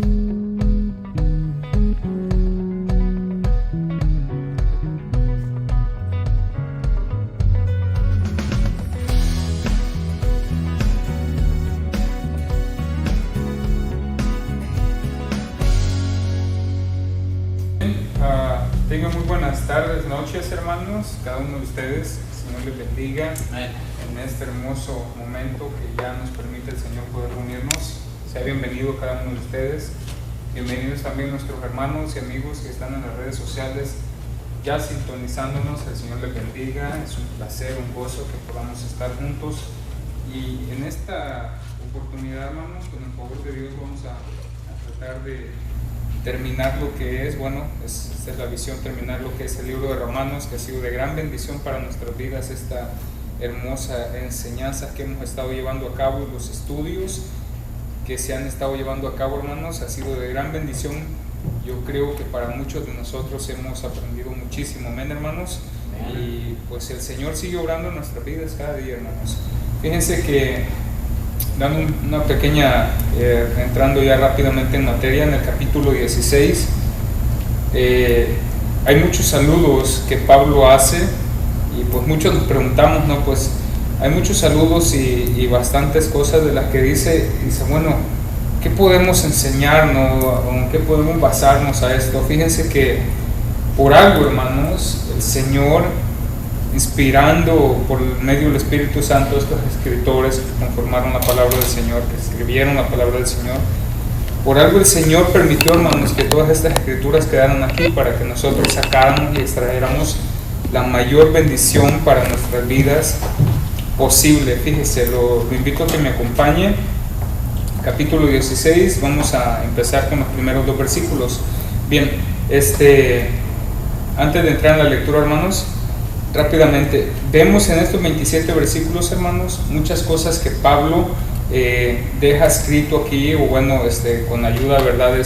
Tengan muy buenas tardes, noches, hermanos, cada uno de ustedes. El Señor les bendiga en este hermoso momento que ya nos permite el Señor poder reunirnos. Sea bienvenido cada uno de ustedes. Bienvenidos también nuestros hermanos y amigos que están en las redes sociales ya sintonizándonos. El Señor les bendiga. Es un placer, un gozo que podamos estar juntos. Y en esta oportunidad, hermanos, con el favor de Dios vamos a tratar de terminar lo que es, esta es la visión, terminar lo que es el libro de Romanos, que ha sido de gran bendición para nuestras vidas, esta hermosa enseñanza que hemos estado llevando a cabo, los estudios que se han estado llevando a cabo, hermanos, ha sido de gran bendición. Yo creo que para muchos de nosotros hemos aprendido muchísimo, amén, hermanos, y pues el Señor sigue obrando en nuestras vidas cada día, hermanos. Fíjense que dando una pequeña, entrando ya rápidamente en materia, en el capítulo 16, hay muchos saludos que Pablo hace y pues muchos nos preguntamos, ¿no? Pues hay muchos saludos y bastantes cosas de las que dice, bueno, ¿qué podemos enseñarnos? ¿O qué podemos basarnos a esto? Fíjense que por algo, hermanos, el Señor, inspirando por medio del Espíritu Santo estos escritores que conformaron la palabra del Señor, que escribieron la palabra del Señor, por algo el Señor permitió, hermanos, que todas estas escrituras quedaran aquí para que nosotros sacáramos y extraéramos la mayor bendición para nuestras vidas posible. Fíjese, lo invito a que me acompañe. Capítulo 16, vamos a empezar con los primeros 2 versículos. Bien, antes de entrar en la lectura, hermanos, rápidamente, vemos en estos 27 versículos, hermanos, muchas cosas que Pablo deja escrito aquí, o con ayuda, ¿verdad?, del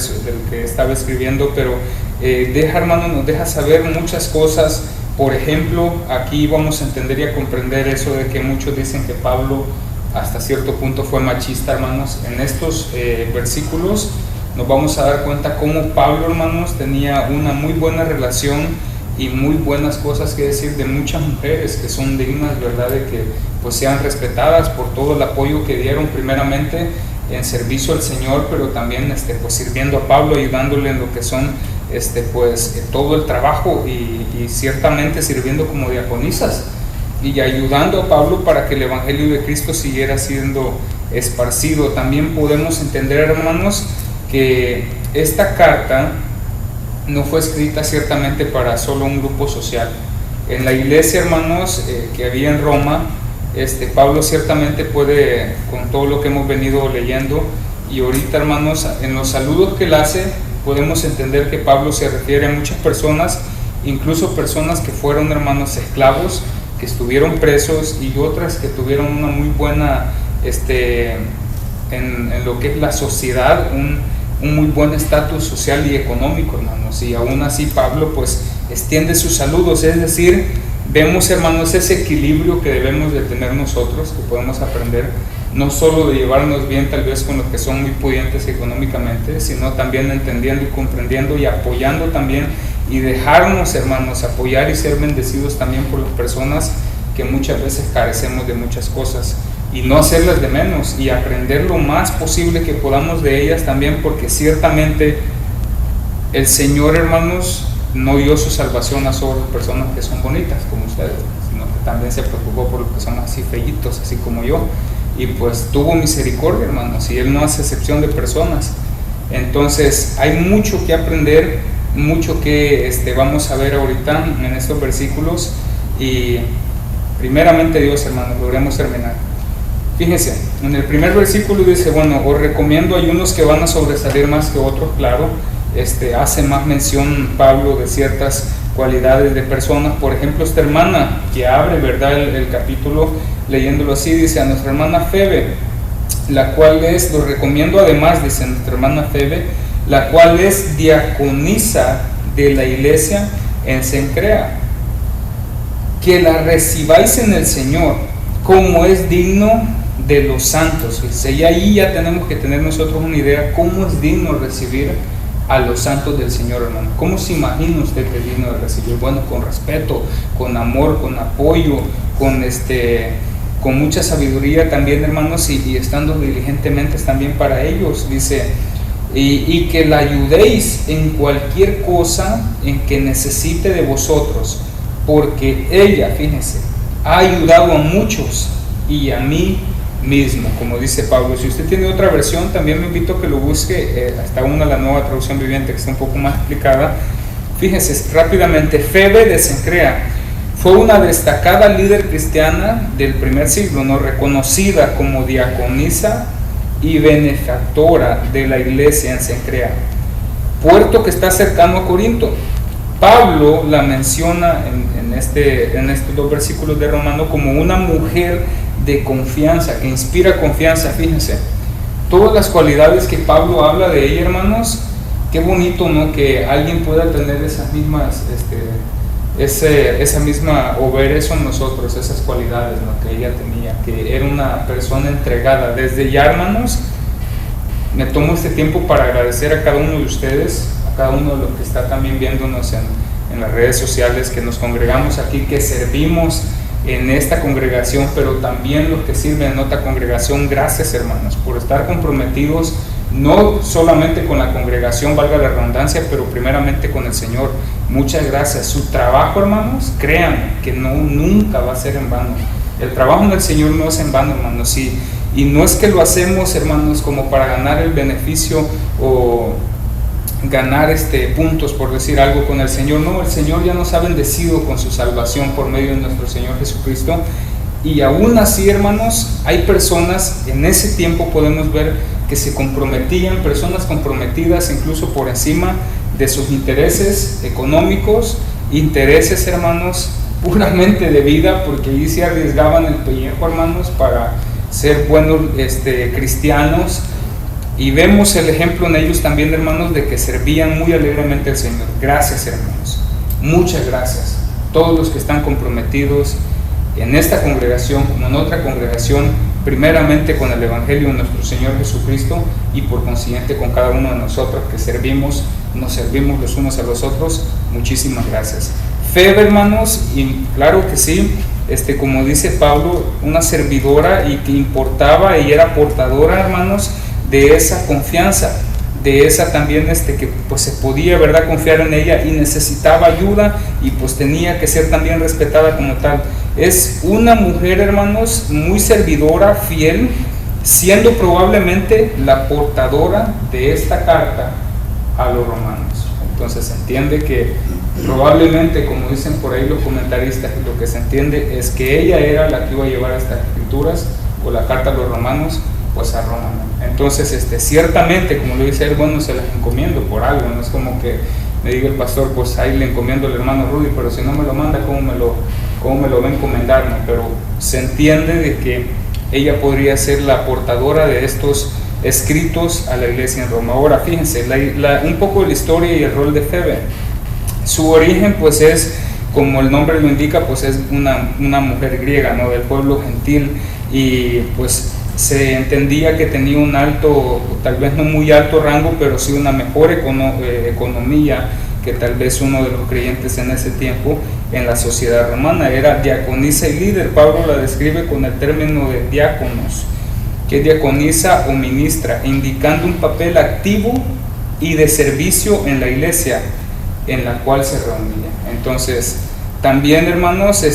que estaba escribiendo, pero nos deja saber muchas cosas. Por ejemplo, aquí vamos a entender y a comprender eso de que muchos dicen que Pablo hasta cierto punto fue machista, hermanos. En estos versículos nos vamos a dar cuenta cómo Pablo, hermanos, tenía una muy buena relación y muy buenas cosas que decir de muchas mujeres que son dignas, ¿verdad?, de que pues sean respetadas por todo el apoyo que dieron primeramente en servicio al Señor, pero también pues sirviendo a Pablo, ayudándole en lo que son todo el trabajo y ciertamente sirviendo como diaconisas y ayudando a Pablo para que el Evangelio de Cristo siguiera siendo esparcido. También podemos entender, hermanos, que esta carta no fue escrita ciertamente para solo un grupo social. En la iglesia, hermanos, que había en Roma, Pablo ciertamente puede, con todo lo que hemos venido leyendo, y ahorita, hermanos, en los saludos que él hace, podemos entender que Pablo se refiere a muchas personas, incluso personas que fueron, hermanos, esclavos, que estuvieron presos, y otras que tuvieron una muy buena, en lo que es la sociedad, un muy buen estatus social y económico, hermanos, y aún así Pablo pues extiende sus saludos. Es decir, vemos, hermanos, ese equilibrio que debemos de tener nosotros, que podemos aprender, no solo de llevarnos bien tal vez con los que son muy pudientes económicamente, sino también entendiendo y comprendiendo y apoyando también, y dejarnos, hermanos, apoyar y ser bendecidos también por las personas que muchas veces carecemos de muchas cosas, y no hacerlas de menos, y aprender lo más posible que podamos de ellas también, porque ciertamente el Señor, hermanos, no dio su salvación a solo personas que son bonitas como ustedes, sino que también se preocupó por los que son así feitos, así como yo, y pues tuvo misericordia, hermanos, y Él no hace excepción de personas. Entonces hay mucho que aprender, mucho que vamos a ver ahorita en estos versículos, y primeramente Dios, hermanos, logremos terminar. Fíjense, en el primer versículo dice, os recomiendo, hay unos que van a sobresalir más que otros, claro. Hace más mención Pablo de ciertas cualidades de personas. Por ejemplo, esta hermana que abre, ¿verdad?, el capítulo leyéndolo así, dice: a nuestra hermana Febe, la cual es, lo recomiendo además, dice, nuestra hermana Febe, la cual es diaconisa de la iglesia en Cencrea, que la recibáis en el Señor, como es digno de los santos. Y ahí ya tenemos que tener nosotros una idea cómo es digno recibir a los santos del Señor, hermano. ¿Cómo se imagina usted que es digno de recibir? Bueno, con respeto, con amor, con apoyo, con mucha sabiduría también, hermanos, y estando diligentemente también para ellos, dice, y que la ayudéis en cualquier cosa en que necesite de vosotros, porque ella, fíjense, ha ayudado a muchos y a mí mismo, como dice Pablo. Si usted tiene otra versión, también me invito a que lo busque, hasta la nueva traducción viviente, que está un poco más explicada. Fíjense rápidamente, Febe de Cencrea fue una destacada líder cristiana del primer siglo, ¿no? Reconocida como diaconisa y benefactora de la iglesia en Cencrea, puerto que está cercano a Corinto. Pablo la menciona en estos 2 versículos de Romano como una mujer de confianza, que inspira confianza. Fíjense, todas las cualidades que Pablo habla de ella, hermanos, qué bonito, ¿no? Que alguien pueda tener esas mismas, esa misma, o ver eso en nosotros, esas cualidades, ¿no? Que ella tenía, que era una persona entregada. Desde ya, hermanos, me tomo este tiempo para agradecer a cada uno de ustedes, a cada uno de los que está también viéndonos en las redes sociales, que nos congregamos aquí, que servimos en esta congregación, pero también los que sirven en otra congregación. Gracias, hermanos, por estar comprometidos, no solamente con la congregación, valga la redundancia, pero primeramente con el Señor. Muchas gracias. Su trabajo, hermanos, crean que nunca va a ser en vano. El trabajo del Señor no es en vano, hermanos, y no es que lo hacemos, hermanos, como para ganar el beneficio o ganar puntos, por decir algo, con el Señor. No, el Señor ya nos ha bendecido con su salvación por medio de nuestro Señor Jesucristo, y aún así, hermanos, hay personas, en ese tiempo podemos ver que se comprometían, personas comprometidas incluso por encima de sus intereses económicos, intereses, hermanos, puramente de vida, porque ahí se arriesgaban el pellejo, hermanos, para ser buenos cristianos. Y vemos el ejemplo en ellos también, hermanos, de que servían muy alegremente al Señor. Gracias, hermanos. Muchas gracias. Todos los que están comprometidos en esta congregación, como en otra congregación, primeramente con el Evangelio de nuestro Señor Jesucristo, y por consiguiente con cada uno de nosotros que servimos, nos servimos los unos a los otros. Muchísimas gracias. Febe, hermanos, y claro que sí, como dice Pablo, una servidora, y que importaba y era portadora, hermanos, de esa confianza, de esa también que pues se podía, ¿verdad?, confiar en ella, y necesitaba ayuda, y pues tenía que ser también respetada como tal. Es una mujer, hermanos, muy servidora, fiel, siendo probablemente la portadora de esta carta a los romanos. Entonces se entiende que probablemente, como dicen por ahí los comentaristas, lo que se entiende es que ella era la que iba a llevar estas escrituras o la carta a los romanos, pues a Roma, ¿no? Entonces, ciertamente, como lo dice él, bueno, se las encomiendo por algo, no es como que me diga el pastor, pues ahí le encomiendo al hermano Rudy, pero si no me lo manda, ¿cómo me lo va a encomendar, no? Pero se entiende de que ella podría ser la portadora de estos escritos a la iglesia en Roma. Ahora, fíjense, un poco de la historia y el rol de Febe. Su origen, pues es, como el nombre lo indica, pues es una mujer griega, ¿no?, del pueblo gentil, y pues se entendía que tenía un alto, tal vez no muy alto rango, pero sí una mejor economía que tal vez uno de los creyentes en ese tiempo en la sociedad romana. Era diaconisa y líder. Pablo la describe con el término de diáconos, que es diaconisa o ministra, indicando un papel activo y de servicio en la iglesia en la cual se reunía. Entonces, también, hermanos,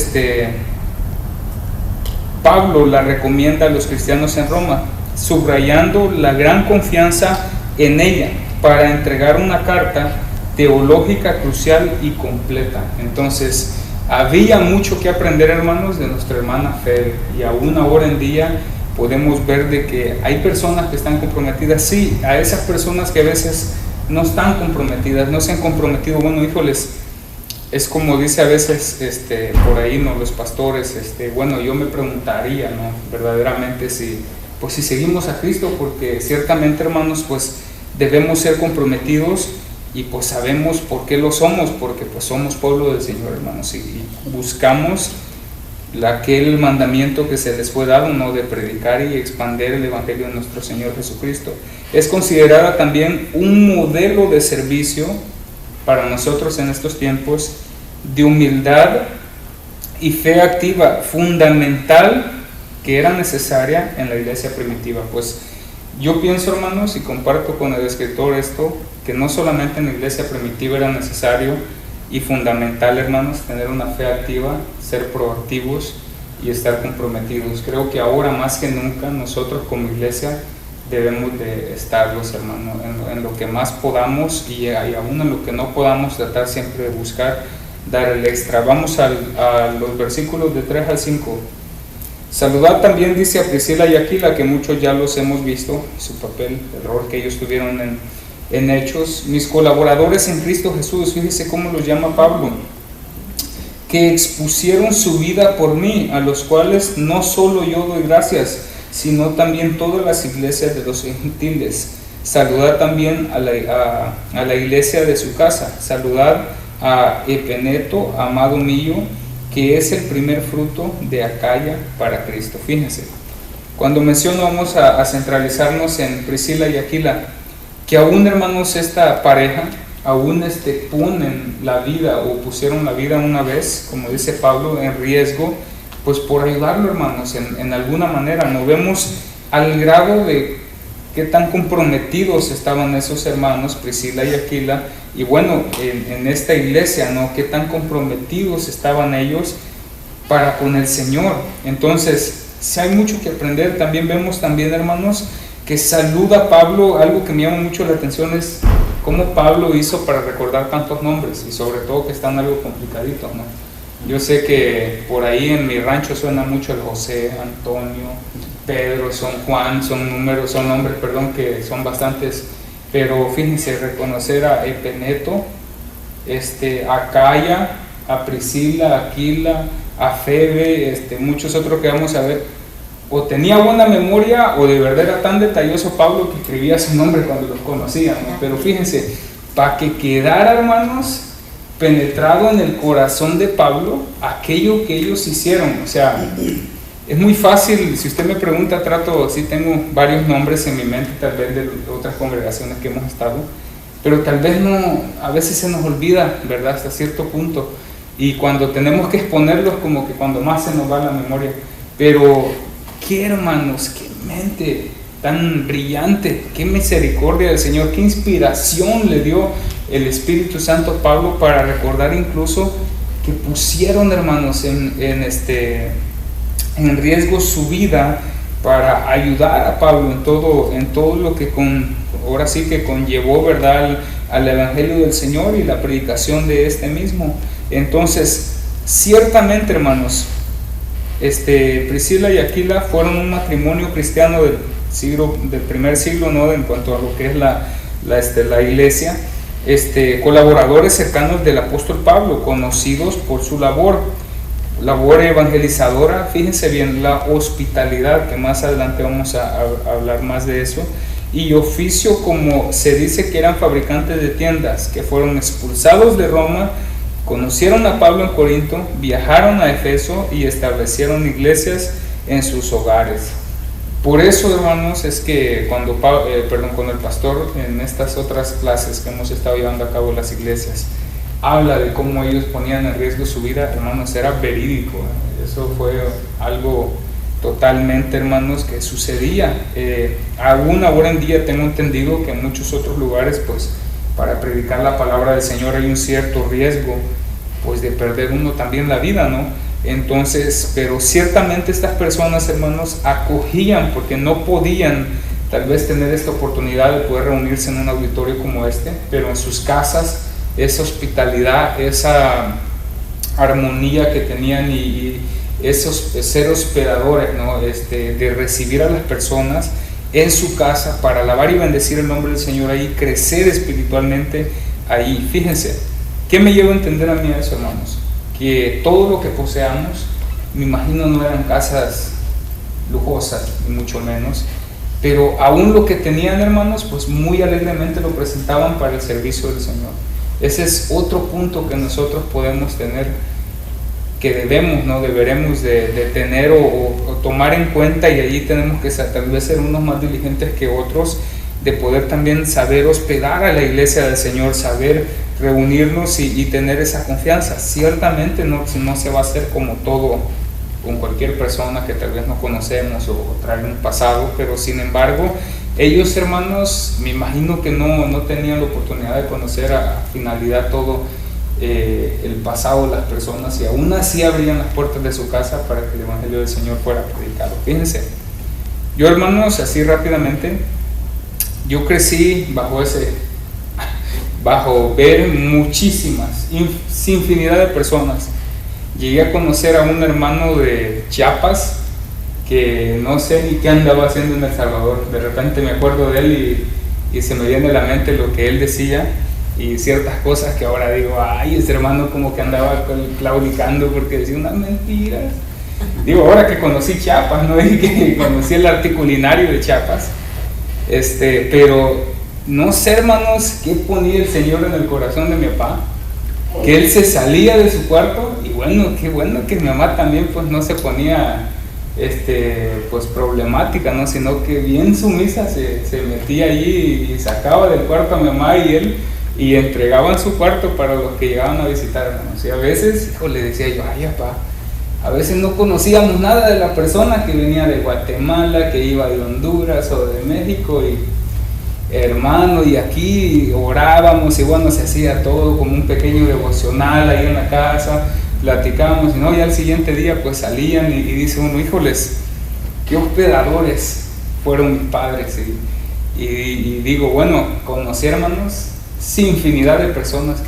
Pablo la recomienda a los cristianos en Roma, subrayando la gran confianza en ella para entregar una carta teológica crucial y completa. Entonces, había mucho que aprender, hermanos, de nuestra hermana Febe, y aún ahora en día podemos ver de que hay personas que están comprometidas. Sí, a esas personas que a veces no están comprometidas, no se han comprometido, bueno, híjoles, es como dice a veces por ahí, ¿no?, los pastores, bueno, yo me preguntaría, ¿no?, verdaderamente si seguimos a Cristo, porque ciertamente, hermanos, pues debemos ser comprometidos, y pues sabemos por qué lo somos, porque pues somos pueblo del Señor, hermanos, y buscamos aquel mandamiento que se les fue dado, ¿no?, de predicar y expandir el Evangelio de nuestro Señor Jesucristo. Es considerada también un modelo de servicio para nosotros en estos tiempos, de humildad y fe activa, fundamental, que era necesaria en la iglesia primitiva. Pues yo pienso, hermanos, y comparto con el escritor esto, que no solamente en la iglesia primitiva era necesario y fundamental, hermanos, tener una fe activa, ser proactivos y estar comprometidos. Creo que ahora más que nunca nosotros como iglesia debemos de estarlos, hermanos, en lo que más podamos y aún en lo que no podamos, tratar siempre de buscar dar el extra. Vamos a los versículos de 3 al 5. Saludad también, dice, a Priscila y Aquila, que muchos ya los hemos visto, su papel, el rol que ellos tuvieron en Hechos, mis colaboradores en Cristo Jesús. Fíjese cómo los llama Pablo, que expusieron su vida por mí, a los cuales no solo yo doy gracias, sino también todas las iglesias de los gentiles. Saludad también a la iglesia de su casa. Saludad a Epeneto, amado mío, que es el primer fruto de Acaya para Cristo. Fíjense, cuando menciono, vamos a centralizarnos en Priscila y Aquila, que aún, hermanos, esta pareja aún ponen la vida, o pusieron la vida una vez, como dice Pablo, en riesgo, pues por ayudarlo, hermanos, en alguna manera. Nos vemos al grado de qué tan comprometidos estaban esos hermanos, Priscila y Aquila, y bueno, en esta iglesia, ¿no?, qué tan comprometidos estaban ellos para con el Señor. Entonces, si hay mucho que aprender. También vemos, hermanos, que saluda a Pablo. Algo que me llama mucho la atención es cómo Pablo hizo para recordar tantos nombres, y sobre todo que están algo complicaditos, ¿no? Yo sé que por ahí en mi rancho suena mucho el José, Antonio, Pedro, son Juan, son nombres, que son bastantes, pero fíjense, reconocer a Epeneto, a Acaya, a Priscila, a Aquila, a Febe, muchos otros que vamos a ver, o tenía buena memoria o de verdad era tan detalloso Pablo que escribía su nombre cuando los conocía, ¿no? Pero fíjense, para que quedara, hermanos, penetrado en el corazón de Pablo aquello que ellos hicieron. O sea, es muy fácil, si usted me pregunta, sí tengo varios nombres en mi mente, tal vez de otras congregaciones que hemos estado, pero tal vez no, a veces se nos olvida, ¿verdad?, hasta cierto punto, y cuando tenemos que exponerlos, como que cuando más se nos va la memoria. Pero qué, hermanos, qué mente tan brillante, qué misericordia del Señor, qué inspiración le dio el Espíritu Santo a Pablo para recordar incluso que pusieron, hermanos, en riesgo su vida para ayudar a Pablo en todo lo que ahora sí que conllevó, ¿verdad?, al Evangelio del Señor y la predicación de este mismo. Entonces, ciertamente, hermanos, Priscila y Aquila fueron un matrimonio cristiano del primer siglo, ¿no?, en cuanto a lo que es la iglesia, colaboradores cercanos del apóstol Pablo, conocidos por su labor evangelizadora. Fíjense bien, la hospitalidad, que más adelante vamos a hablar más de eso, y oficio, como se dice que eran fabricantes de tiendas, que fueron expulsados de Roma, conocieron a Pablo en Corinto, viajaron a Efeso y establecieron iglesias en sus hogares. Por eso, hermanos, es que cuando el pastor, en estas otras clases que hemos estado llevando a cabo en las iglesias, habla de cómo ellos ponían en riesgo su vida, hermanos, era verídico. Eso fue algo totalmente, hermanos, que sucedía. Aún ahora en día tengo entendido que en muchos otros lugares, pues, para predicar la palabra del Señor hay un cierto riesgo, pues, de perder uno también la vida, ¿no? Entonces, pero ciertamente estas personas, hermanos, acogían, porque no podían tal vez tener esta oportunidad de poder reunirse en un auditorio como pero en sus casas, esa hospitalidad, esa armonía que tenían y esos ser hospedadores, ¿no?, de recibir a las personas en su casa para alabar y bendecir el nombre del Señor ahí, crecer espiritualmente ahí. Fíjense, ¿qué me lleva a entender a mí eso, hermanos? Que todo lo que poseamos, me imagino, no eran casas lujosas, ni mucho menos, pero aún lo que tenían, hermanos, pues muy alegremente lo presentaban para el servicio del Señor. Ese es otro punto que nosotros podemos tener que debemos, ¿no? Deberemos de tener o tomar en cuenta, y allí tenemos que tal vez ser unos más diligentes que otros, de poder también saber hospedar a la iglesia del Señor, saber reunirnos y tener esa confianza. Ciertamente no se va a hacer como todo con cualquier persona que tal vez no conocemos o trae un pasado, pero sin embargo ellos, hermanos, me imagino que no tenían la oportunidad de conocer a finalidad todo el pasado de las personas, y aún así abrían las puertas de su casa para que el evangelio del Señor fuera predicado. Fíjense, yo, hermanos, así rápidamente, yo crecí bajo ver muchísimas, infinidad de personas. Llegué a conocer a un hermano de Chiapas que no sé ni qué andaba haciendo en El Salvador. De repente me acuerdo de él y se me viene a la mente lo que él decía y ciertas cosas que ahora digo, ay, ese hermano como que andaba claudicando porque decía unas mentiras. Digo, ahora que conocí Chiapas, ¿no? Y que conocí el arte culinario de Chiapas, pero no sé, hermanos, qué ponía el Señor en el corazón de mi papá, que él se salía de su cuarto, y bueno, qué bueno que mi mamá también pues no se ponía pues problemática, ¿no? Sino que bien sumisa se metía allí y sacaba del cuarto a mi mamá y él, y entregaban su cuarto para los que llegaban a visitar, hermanos. Y a veces, le decía yo, ay, papá, a veces no conocíamos nada de la persona que venía de Guatemala, que iba de Honduras o de México, y hermano, y aquí orábamos, y bueno, se hacía todo como un pequeño devocional ahí en la casa, platicábamos, y no, ya al siguiente día pues salían y dice uno, híjoles, qué hospedadores fueron mis padres, y digo, bueno, conocí, hermanos, infinidad de personas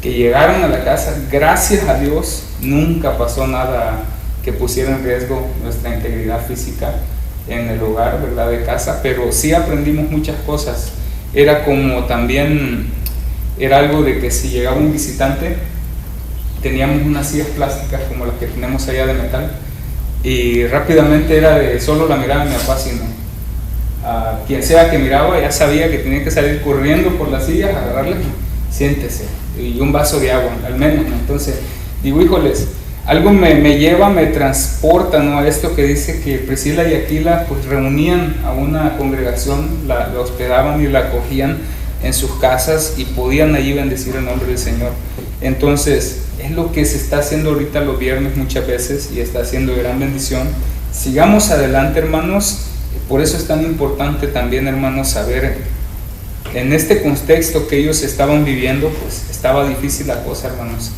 que llegaron a la casa. Gracias a Dios nunca pasó nada que pusiera en riesgo nuestra integridad física en el hogar, ¿verdad?, de casa, pero sí aprendimos muchas cosas. Era como también, era algo de que si llegaba un visitante, teníamos unas sillas plásticas como las que tenemos allá de metal, y rápidamente era de solo la mirada de mi papá, sino a quien sea que miraba ya sabía que tenía que salir corriendo por las sillas, agarrarle, siéntese, y un vaso de agua, al menos, ¿no? Entonces, digo, híjoles, algo me transporta, ¿no?, a esto que dice que Priscila y Aquila pues reunían a una congregación, la hospedaban y la acogían en sus casas y podían allí bendecir el nombre del Señor. Entonces, es lo que se está haciendo ahorita los viernes muchas veces y está haciendo de gran bendición. Sigamos adelante, hermanos. Por eso es tan importante también, hermanos, saber en este contexto que ellos estaban viviendo, pues estaba difícil la cosa, hermanos.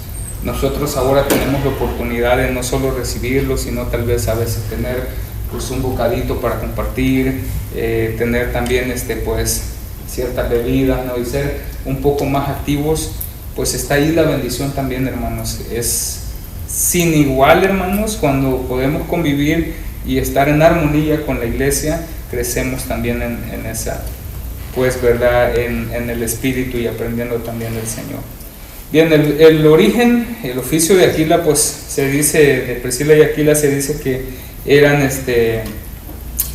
Nosotros ahora tenemos la oportunidad de no solo recibirlo, sino tal vez a veces tener pues un bocadito para compartir, tener también pues ciertas bebidas, ¿no?, y ser un poco más activos. Pues está ahí la bendición también, hermanos. Es sin igual, hermanos, cuando podemos convivir y estar en armonía con la iglesia, crecemos también en esa, pues, verdad, en el espíritu y aprendiendo también del Señor. Bien, el origen, el oficio de Aquila, pues se dice, de Priscila y Aquila se dice que eran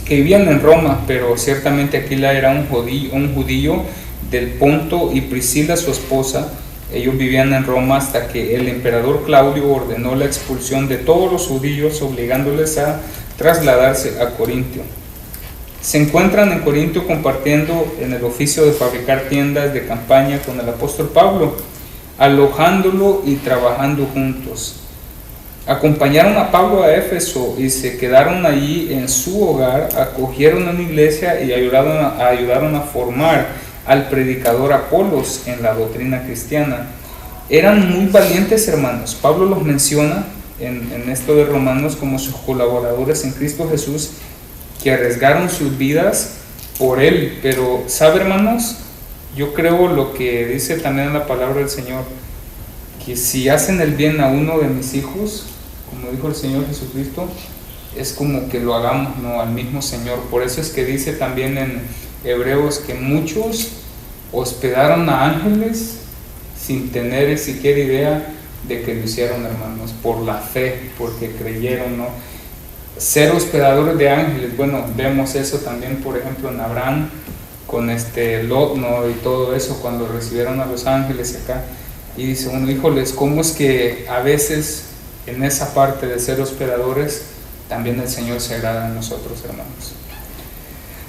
que vivían en Roma, pero ciertamente Aquila era un judío del Ponto, y Priscila, su esposa, ellos vivían en Roma hasta que el emperador Claudio ordenó la expulsión de todos los judíos, obligándoles a trasladarse a Corintio. Se encuentran en Corintio compartiendo en el oficio de fabricar tiendas de campaña con el apóstol Pablo, alojándolo y trabajando juntos. Acompañaron a Pablo a Éfeso y se quedaron allí en su hogar, acogieron una iglesia y ayudaron a formar al predicador Apolos en la doctrina cristiana. Eran muy valientes, hermanos. Pablo los menciona en esto de Romanos como sus colaboradores en Cristo Jesús, que arriesgaron sus vidas por él. Pero, ¿sabe, hermanos? Yo creo lo que dice también la palabra del Señor, que si hacen el bien a uno de mis hijos, como dijo el Señor Jesucristo, es como que lo hagamos, ¿no?, al mismo Señor. Por eso es que dice también en Hebreos que muchos hospedaron a ángeles sin tener siquiera idea de que lo hicieron, hermanos, por la fe, porque creyeron, ¿no? Ser hospedadores de ángeles, bueno, vemos eso también, por ejemplo, en Abraham, con Lot, ¿no?, y todo eso, cuando recibieron a los ángeles acá, y dice uno, híjoles, ¿cómo es que a veces en esa parte de ser hospedadores, también el Señor se agrada en nosotros, hermanos.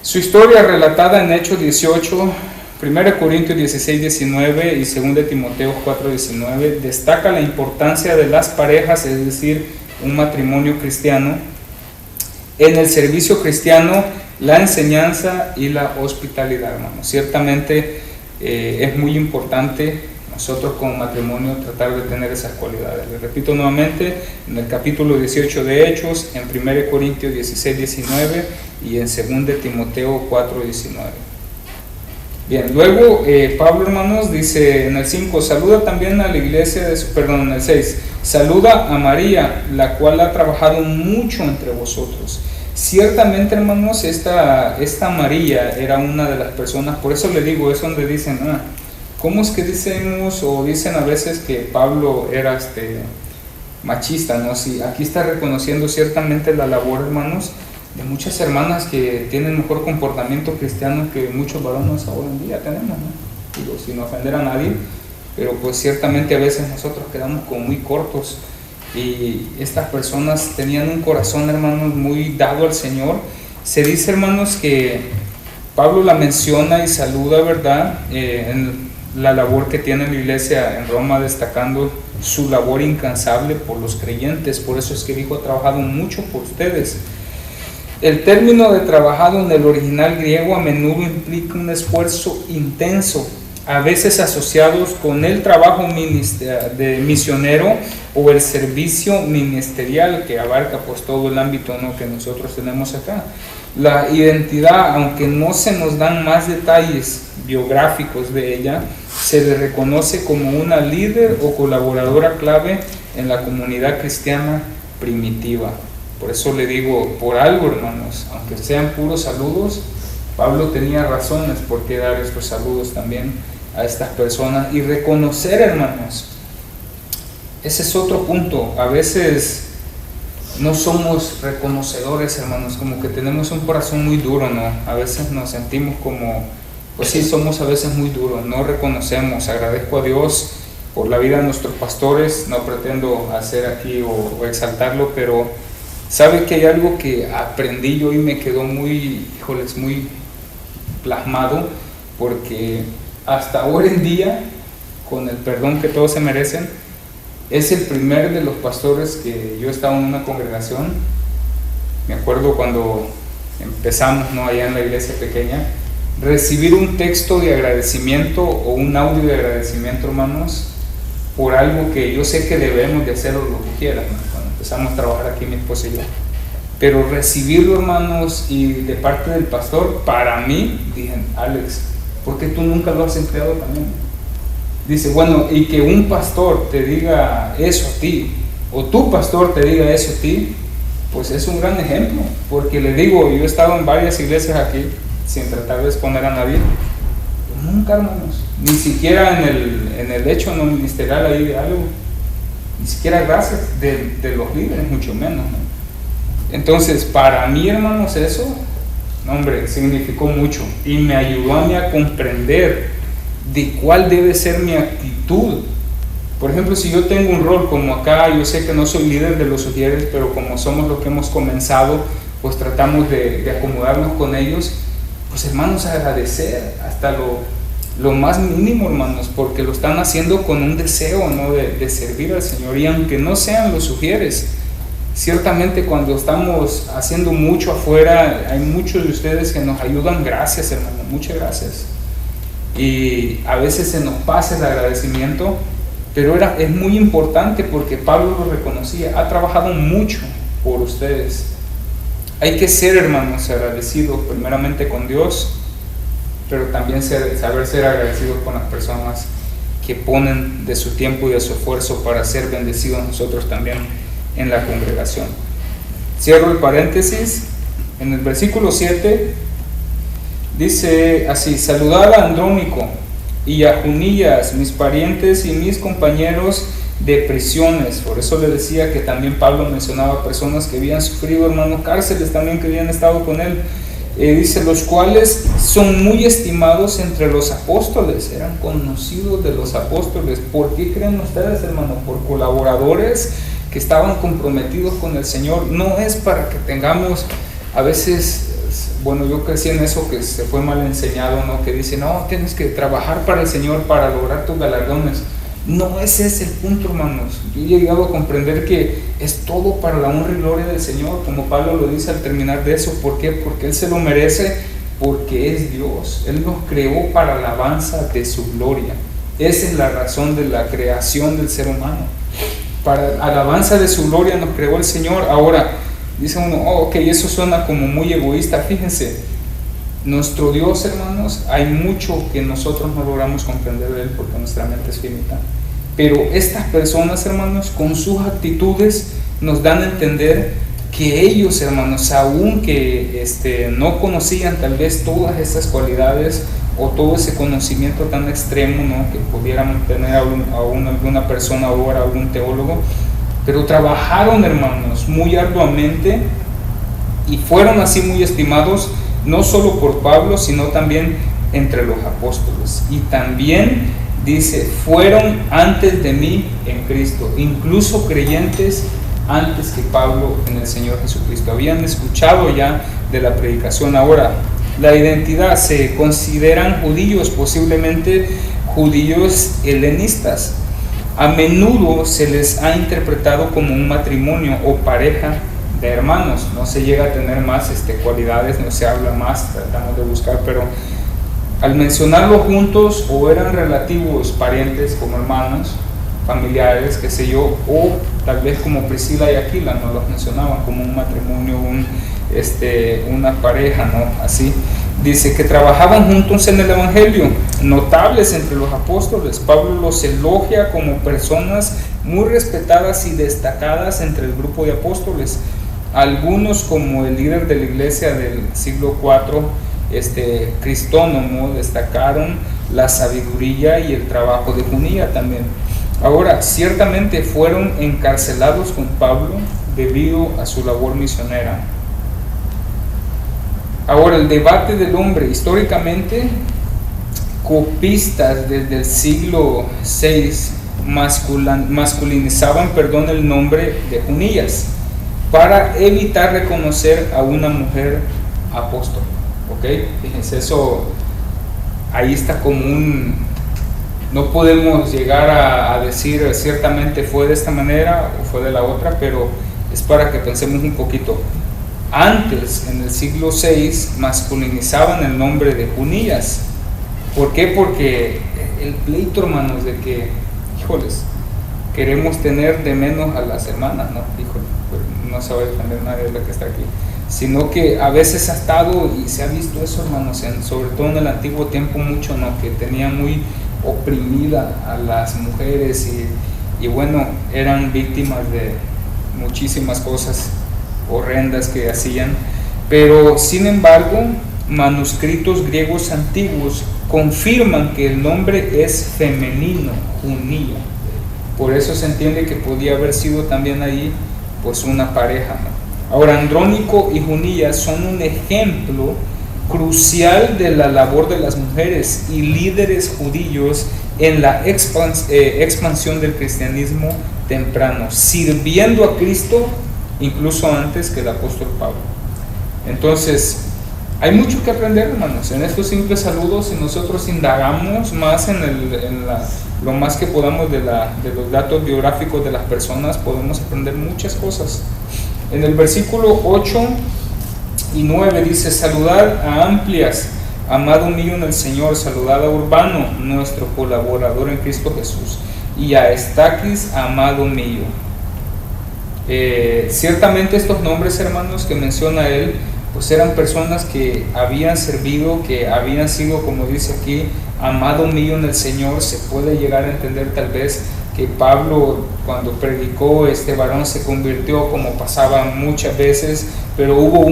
Su historia relatada en Hechos 18, 1 Corintios 16, 19 y 2 Timoteo 4, 19 destaca la importancia de las parejas, es decir, un matrimonio cristiano, en el servicio cristiano, la enseñanza y la hospitalidad, hermanos. Ciertamente es muy importante nosotros como matrimonio tratar de tener esas cualidades. Les repito nuevamente, en el capítulo 18 de Hechos, en 1 Corintios 16, 19 y en 2 Timoteo 4, 19. Bien, luego Pablo, hermanos, dice en el 5, saluda también a la iglesia en el 6, saluda a María, la cual ha trabajado mucho entre vosotros. Ciertamente, hermanos, esta María era una de las personas, por eso le digo, es donde dicen, ¿cómo es que decimos o dicen a veces que Pablo era machista, ¿no? Si aquí está reconociendo ciertamente la labor, hermanos, de muchas hermanas que tienen mejor comportamiento cristiano que muchos varones hoy en día tenemos, ¿no? Digo, sin ofender a nadie, pero pues ciertamente a veces nosotros quedamos como muy cortos, y estas personas tenían un corazón, hermanos, muy dado al Señor. Se dice, hermanos, que Pablo la menciona y saluda, ¿verdad?, en la labor que tiene la iglesia en Roma, destacando su labor incansable por los creyentes. Por eso es que dijo, ha trabajado mucho por ustedes. El término de trabajado en el original griego a menudo implica un esfuerzo intenso, a veces asociados con el trabajo de misionero o el servicio ministerial que abarca pues todo el ámbito, ¿no?, que nosotros tenemos acá. La identidad, aunque no se nos dan más detalles biográficos de ella, se le reconoce como una líder o colaboradora clave en la comunidad cristiana primitiva. Por eso le digo, por algo, hermanos, aunque sean puros saludos, Pablo tenía razones por qué dar estos saludos también a estas personas y reconocer, hermanos. Ese es otro punto. A veces no somos reconocedores, hermanos, como que tenemos un corazón muy duro, ¿no? A veces nos sentimos como, pues sí, somos a veces muy duros, no reconocemos. Agradezco a Dios por la vida de nuestros pastores, no pretendo hacer aquí o exaltarlo, pero sabe que hay algo que aprendí yo y me quedó muy plasmado, porque hasta hoy en día, con el perdón que todos se merecen, es el primer de los pastores que yo estaba en una congregación. Me acuerdo cuando empezamos, ¿no?, allá en la iglesia pequeña, recibir un texto de agradecimiento o un audio de agradecimiento, hermanos, por algo que yo sé que debemos de hacer o lo que quieran, ¿no?, cuando empezamos a trabajar aquí mi esposa y yo. Pero recibirlo, hermanos, y de parte del pastor, para mí, dije, Alex, ¿por qué tú nunca lo has empleado también? Dice, bueno, y que un pastor te diga eso a ti, o tu pastor te diga eso a ti, pues es un gran ejemplo, porque le digo, yo he estado en varias iglesias aquí, sin tratar de exponer a nadie, pero nunca, hermanos, ni siquiera en el hecho no ministerial ahí de algo, ni siquiera gracias de los líderes, mucho menos, ¿no? Entonces, para mí, hermanos, eso, hombre, significó mucho y me ayudó a mí a comprender de cuál debe ser mi actitud. Por ejemplo, si yo tengo un rol como acá, yo sé que no soy líder de los sugieres, pero como somos los que hemos comenzado, pues tratamos de acomodarnos con ellos. Pues, hermanos, agradecer hasta lo más mínimo, hermanos, porque lo están haciendo con un deseo, ¿no?, de servir al Señor. Y aunque no sean los sugieres, ciertamente cuando estamos haciendo mucho afuera, hay muchos de ustedes que nos ayudan. Gracias, hermano, muchas gracias. Y a veces se nos pasa el agradecimiento, pero es muy importante porque Pablo lo reconocía, ha trabajado mucho por ustedes. Hay que ser, hermanos, agradecidos primeramente con Dios, pero también saber ser agradecidos con las personas que ponen de su tiempo y de su esfuerzo para ser bendecidos nosotros también en la congregación. Cierro el paréntesis. En el versículo 7 dice así: saludad a Andrónico y a Junías, mis parientes y mis compañeros de prisiones. Por eso le decía que también Pablo mencionaba personas que habían sufrido, hermanos, cárceles también, que habían estado con él. Dice, los cuales son muy estimados entre los apóstoles, eran conocidos de los apóstoles. ¿Por qué creen ustedes, hermanos? Por colaboradores que estaban comprometidos con el Señor. No es para que tengamos, a veces, bueno, yo crecí en eso que se fue mal enseñado, ¿no? Que dice, no, tienes que trabajar para el Señor para lograr tus galardones. No, ese es el punto, hermanos. Yo he llegado a comprender que es todo para la honra y gloria del Señor, como Pablo lo dice al terminar de eso. ¿Por qué? Porque Él se lo merece, porque es Dios. Él nos creó para la alabanza de su gloria. Esa es la razón de la creación del ser humano. Para alabanza de su gloria nos creó el Señor. Ahora, dice uno, oh, ok, eso suena como muy egoísta. Fíjense, nuestro Dios, hermanos, hay mucho que nosotros no logramos comprender de Él porque nuestra mente es finita. Pero estas personas, hermanos, con sus actitudes nos dan a entender que ellos, hermanos, aun que no conocían tal vez todas estas cualidades o todo ese conocimiento tan extremo, ¿no?, que pudieran tener alguna persona o ahora algún teólogo, pero trabajaron, hermanos, muy arduamente y fueron así muy estimados, no solo por Pablo, sino también entre los apóstoles. Y también dice, fueron antes de mí en Cristo, incluso creyentes antes que Pablo en el Señor Jesucristo. Habían escuchado ya de la predicación. Ahora, la identidad, se consideran judíos, posiblemente judíos helenistas. A menudo se les ha interpretado como un matrimonio o pareja de hermanos. No se llega a tener más cualidades, no se habla más, tratamos de buscar, pero al mencionarlos juntos, o eran relativos parientes como hermanos, familiares, qué sé yo, o tal vez como Priscila y Aquila, no los mencionaban como un matrimonio, una pareja, ¿no? Así. Dice que trabajaban juntos en el Evangelio, notables entre los apóstoles. Pablo los elogia como personas muy respetadas y destacadas entre el grupo de apóstoles. Algunos, como el líder de la iglesia del siglo IV, Cristónomo, destacaron la sabiduría y el trabajo de Junía también. Ahora, ciertamente fueron encarcelados con Pablo debido a su labor misionera. Ahora, el debate del hombre, históricamente, copistas desde el siglo VI masculinizaban, el nombre de Junías para evitar reconocer a una mujer apóstol. ¿Ok? Fíjense, eso ahí está como no podemos llegar a decir ciertamente fue de esta manera o fue de la otra, pero es para que pensemos un poquito. Antes, en el siglo VI, masculinizaban el nombre de Junías. ¿Por qué? Porque el pleito, hermanos, de que, híjoles, queremos tener de menos a las hermanas, ¿no? Híjole, no se va a defender nadie de la que está aquí. Sino que a veces ha estado y se ha visto eso, hermanos, sobre todo en el antiguo tiempo mucho, ¿no? Que tenía muy oprimida a las mujeres y bueno, eran víctimas de muchísimas cosas horrendas que hacían. Pero sin embargo, manuscritos griegos antiguos confirman que el nombre es femenino, Junía. Por eso se entiende que podía haber sido también ahí pues una pareja, ¿no? Ahora, Andrónico y Junía son un ejemplo crucial de la labor de las mujeres y líderes judíos en la expansión del cristianismo temprano, sirviendo a Cristo incluso antes que el apóstol Pablo. Entonces, hay mucho que aprender, hermanos, en estos simples saludos. Si nosotros indagamos más lo más que podamos de los datos biográficos de las personas, podemos aprender muchas cosas. En el versículo 8 y 9 dice: saludad a Amplias, amado mío en el Señor, saludad a Urbano, nuestro colaborador en Cristo Jesús, y a Estaquis, amado mío. Ciertamente estos nombres, hermanos, que menciona él, pues eran personas que habían servido, que habían sido, como dice aquí, amado mío en el Señor. Se puede llegar a entender tal vez que Pablo, cuando predicó, este varón se convirtió, como pasaba muchas veces, pero hubo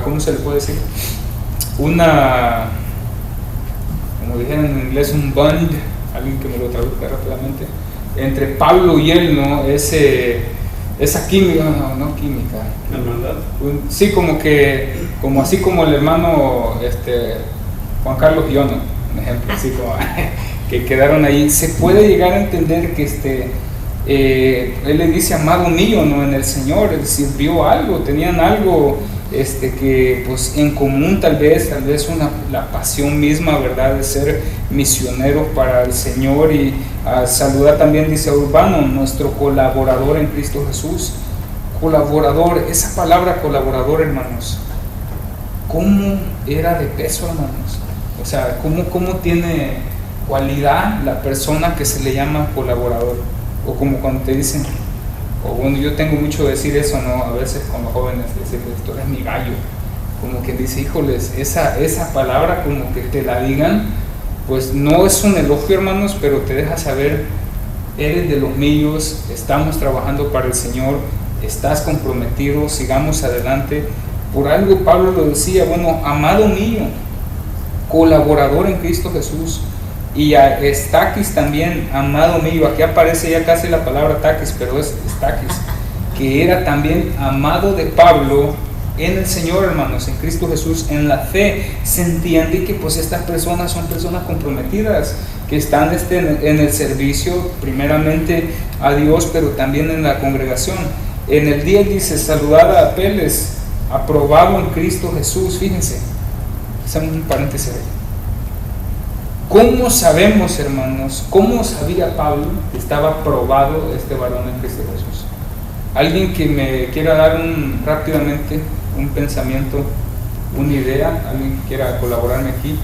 ¿cómo se le puede decir? Como dijeron en inglés, un bond, alguien que me lo traduzca rápidamente, entre Pablo y él, ¿no? Esa química, no química. ¿Hermandad? Sí, como así como el hermano Juan Carlos y yo, ¿no? Un ejemplo, así como que quedaron ahí. Se puede llegar a entender que él le dice, amado mío, ¿no? En el Señor, él sirvió algo, tenían algo que pues en común, tal vez la pasión misma, ¿verdad?, de ser misioneros para el Señor. Y saluda también, dice a Urbano, nuestro colaborador en Cristo Jesús. Colaborador, esa palabra colaborador, hermanos, ¿cómo era de peso, hermanos? O sea, ¿cómo tiene cualidad la persona que se le llama colaborador? O como cuando te dicen, o bueno, yo tengo mucho de decir eso, ¿no? A veces con los jóvenes, decirles, tú eres mi gallo. Como que dice, híjoles, esa palabra, como que te la digan, pues no es un elogio, hermanos, pero te deja saber, eres de los míos, estamos trabajando para el Señor, estás comprometido, sigamos adelante. Por algo Pablo lo decía, bueno, amado mío, colaborador en Cristo Jesús. Y a Estaquis también, amado mío. Aquí aparece ya casi la palabra Taquis, pero es Estaquis, que era también amado de Pablo en el Señor, hermanos, en Cristo Jesús, en la fe. Se entiende que pues estas personas son personas comprometidas, que están en el servicio primeramente a Dios, pero también en la congregación. En el 10 dice, saludad a Apeles, aprobado en Cristo Jesús. Fíjense, hacemos un paréntesis ahí. ¿Cómo sabemos, hermanos? ¿Cómo sabía Pablo que estaba aprobado este varón en Cristo Jesús? Alguien que me quiera dar rápidamente un pensamiento, una idea, alguien que quiera colaborarme aquí.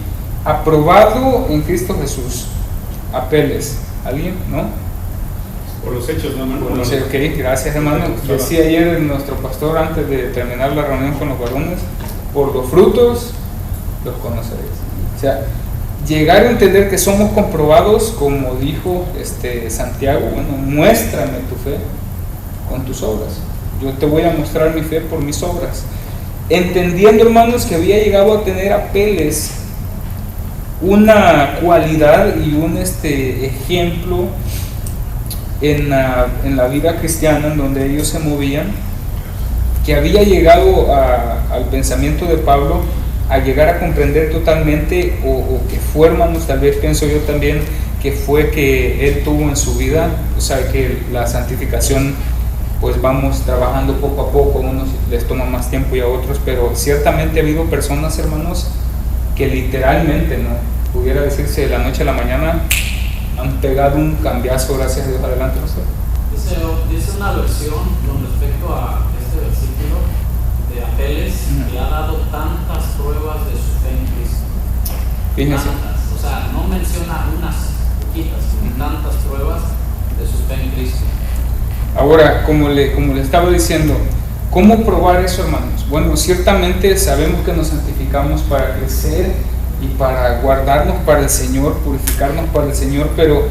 Aprobado en Cristo Jesús. Apeles, ¿alguien? ¿No? Por los hechos, ¿no, hermano? Ok, gracias, hermano. Decía ayer nuestro pastor, antes de terminar la reunión con los varones, por los frutos los conoceréis. O sea, llegar a entender que somos comprobados, como dijo Santiago, bueno, muéstrame tu fe con tus obras. Yo te voy a mostrar mi fe por mis obras. Entendiendo, hermanos, que había llegado a tener Apeles una cualidad y un ejemplo en la vida cristiana en donde ellos se movían, que había llegado al pensamiento de Pablo, a llegar a comprender totalmente, o que fue, hermanos, tal vez pienso yo también, que fue que él tuvo en su vida, o sea, que la santificación, pues vamos trabajando poco a poco, a unos les toma más tiempo y a otros, pero ciertamente ha habido personas, hermanos, que literalmente, ¿no?, pudiera decirse de la noche a la mañana, han pegado un cambiazo, gracias a Dios. Adelante, no sé. Dice una versión con respecto a este versículo de Apeles, que ha dado tantas pruebas de su fe en Cristo. Fíjense. Tantas, o sea, no menciona unas poquitas, sino tantas pruebas de su fe en Cristo. Ahora, como le estaba diciendo, ¿cómo probar eso, hermanos? Bueno, ciertamente sabemos que nos santificamos para crecer y para guardarnos para el Señor, purificarnos para el Señor, pero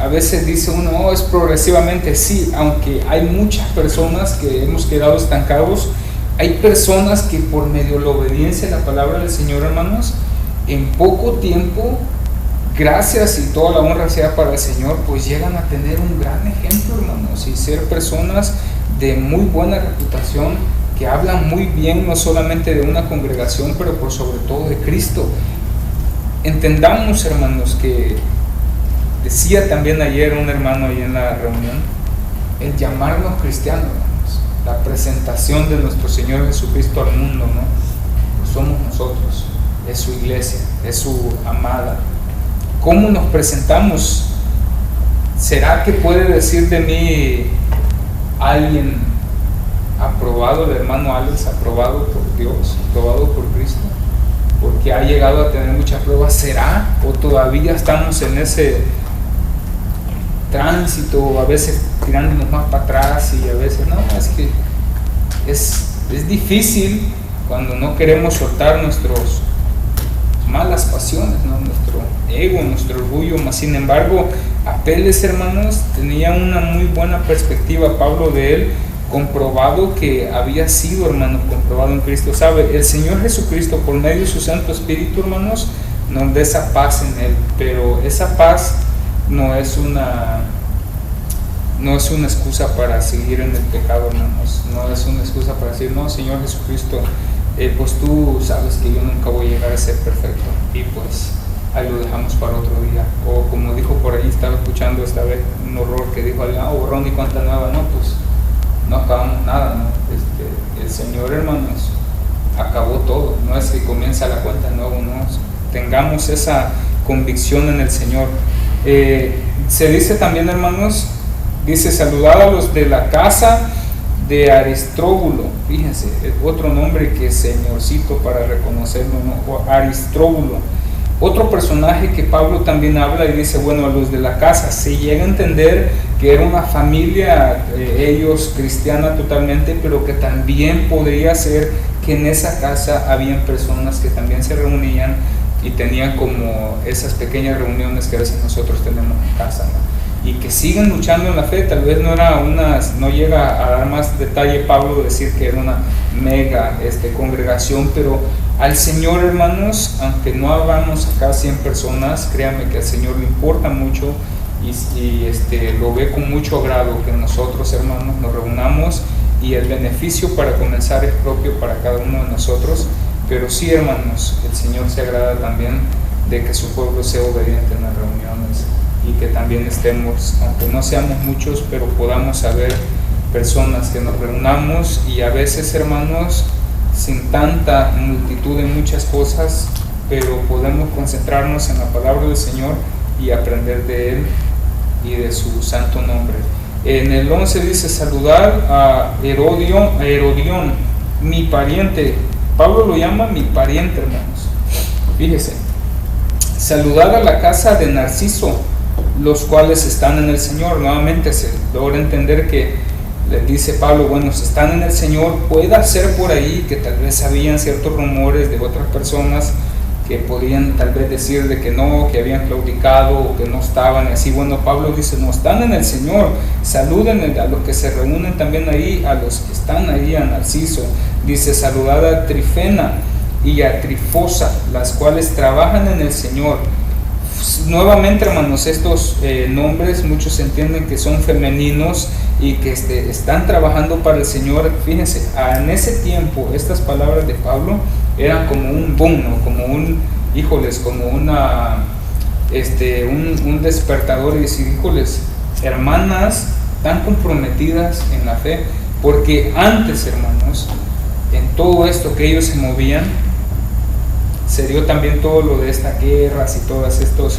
a veces dice uno, oh, es progresivamente. Sí, aunque hay muchas personas que hemos quedado estancados, hay personas que por medio de la obediencia a la palabra del Señor, hermanos, en poco tiempo, gracias y toda la honra sea para el Señor, pues llegan a tener un gran ejemplo, hermanos, y ser personas de muy buena reputación, que hablan muy bien no solamente de una congregación, pero por sobre todo de Cristo. Entendamos, hermanos, que decía también ayer un hermano ahí en la reunión, el llamarnos cristianos, hermanos, la presentación de nuestro Señor Jesucristo al mundo, ¿no? Pues somos nosotros, es su iglesia, es su amada. ¿Cómo nos presentamos? ¿Será que puede decir de mí alguien, aprobado, el hermano Alex, aprobado por Dios, aprobado por Cristo, porque ha llegado a tener muchas pruebas? ¿Será? ¿O todavía estamos en ese tránsito, a veces tirándonos más para atrás y a veces no? Es que es difícil cuando no queremos soltar nuestras malas pasiones, ¿no?, nuestro ego, nuestro orgullo. Mas sin embargo, Apeles, hermanos, tenía una muy buena perspectiva, Pablo, de él, comprobado que había sido, hermanos, comprobado en Cristo. Sabe, el Señor Jesucristo, por medio de su Santo Espíritu, hermanos, nos da esa paz en Él, pero esa paz no es una excusa para seguir en el pecado, hermanos. No es una excusa para decir, no, Señor Jesucristo, pues tú sabes que yo nunca voy a llegar a ser perfecto, y pues ahí lo dejamos para otro día. O como dijo por ahí, estaba escuchando esta vez un horror que dijo, dijo, borrón y cuenta nueva, no, pues no acabamos nada, ¿no? El Señor, hermanos, acabó todo, no es que comienza la cuenta nueva, no, tengamos esa convicción en el Señor. Se dice también, hermanos, dice, saludad a los de la casa de Aristóbulo, fíjense, otro nombre que señorcito para reconocerlo, ¿no? Aristóbulo, otro personaje que Pablo también habla y dice, bueno, a los de la casa, se llega a entender que era una familia, ellos cristiana totalmente, pero que también podría ser que en esa casa habían personas que también se reunían y tenían como esas pequeñas reuniones que a veces nosotros tenemos en casa, ¿no? Y que siguen luchando en la fe. Tal vez no llega a dar más detalle Pablo, decir que era una mega congregación, pero al Señor, hermanos, aunque no hablamos acá 100 personas, créanme que al Señor le importa mucho y lo ve con mucho agrado que nosotros, hermanos, nos reunamos, y el beneficio para comenzar es propio para cada uno de nosotros. Pero sí, hermanos, el Señor se agrada también de que su pueblo sea obediente en las reuniones y que también estemos, aunque no seamos muchos, pero podamos haber personas que nos reunamos, y a veces, hermanos, sin tanta multitud en muchas cosas, pero podemos concentrarnos en la palabra del Señor y aprender de Él y de su santo nombre. En el 11 dice, saludar a Herodión, mi pariente. Pablo lo llama mi pariente, hermanos. Fíjese, saludar a la casa de Narciso, los cuales están en el Señor. Nuevamente se logra entender que les dice Pablo, bueno, si están en el Señor, puede ser por ahí que tal vez habían ciertos rumores de otras personas que podían tal vez decir de que no, que habían claudicado o que no estaban, y así. Bueno, Pablo dice, no, están en el Señor, saluden a los que se reúnen también ahí, a los que están ahí, a Narciso. Dice, saludad a Trifena y a Trifosa, las cuales trabajan en el Señor. Nuevamente, hermanos, estos nombres muchos entienden que son femeninos y que están trabajando para el Señor. Fíjense, en ese tiempo estas palabras de Pablo eran como un boom, ¿no? Como un despertador, y decir, híjoles, hermanas tan comprometidas en la fe, porque antes, hermanos, en todo esto que ellos se movían, se dio también todo lo de estas guerras y todos estos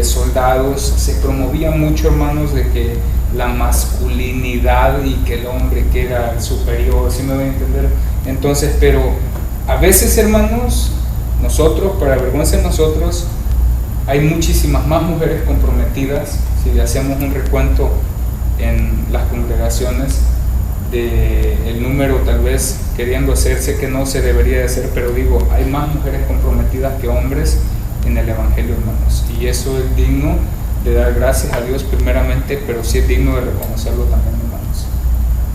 soldados. Se promovía mucho, hermanos, de que la masculinidad y que el hombre que era el superior, ¿sí me voy a entender? Entonces, pero a veces, hermanos, nosotros, para vergüenza de nosotros, hay muchísimas más mujeres comprometidas. Si hacemos un recuento en las congregaciones el número, tal vez queriendo hacerse que no se debería de hacer, pero digo, hay más mujeres comprometidas que hombres en el Evangelio, hermanos, y eso es digno de dar gracias a Dios primeramente, pero sí es digno de reconocerlo también, hermanos,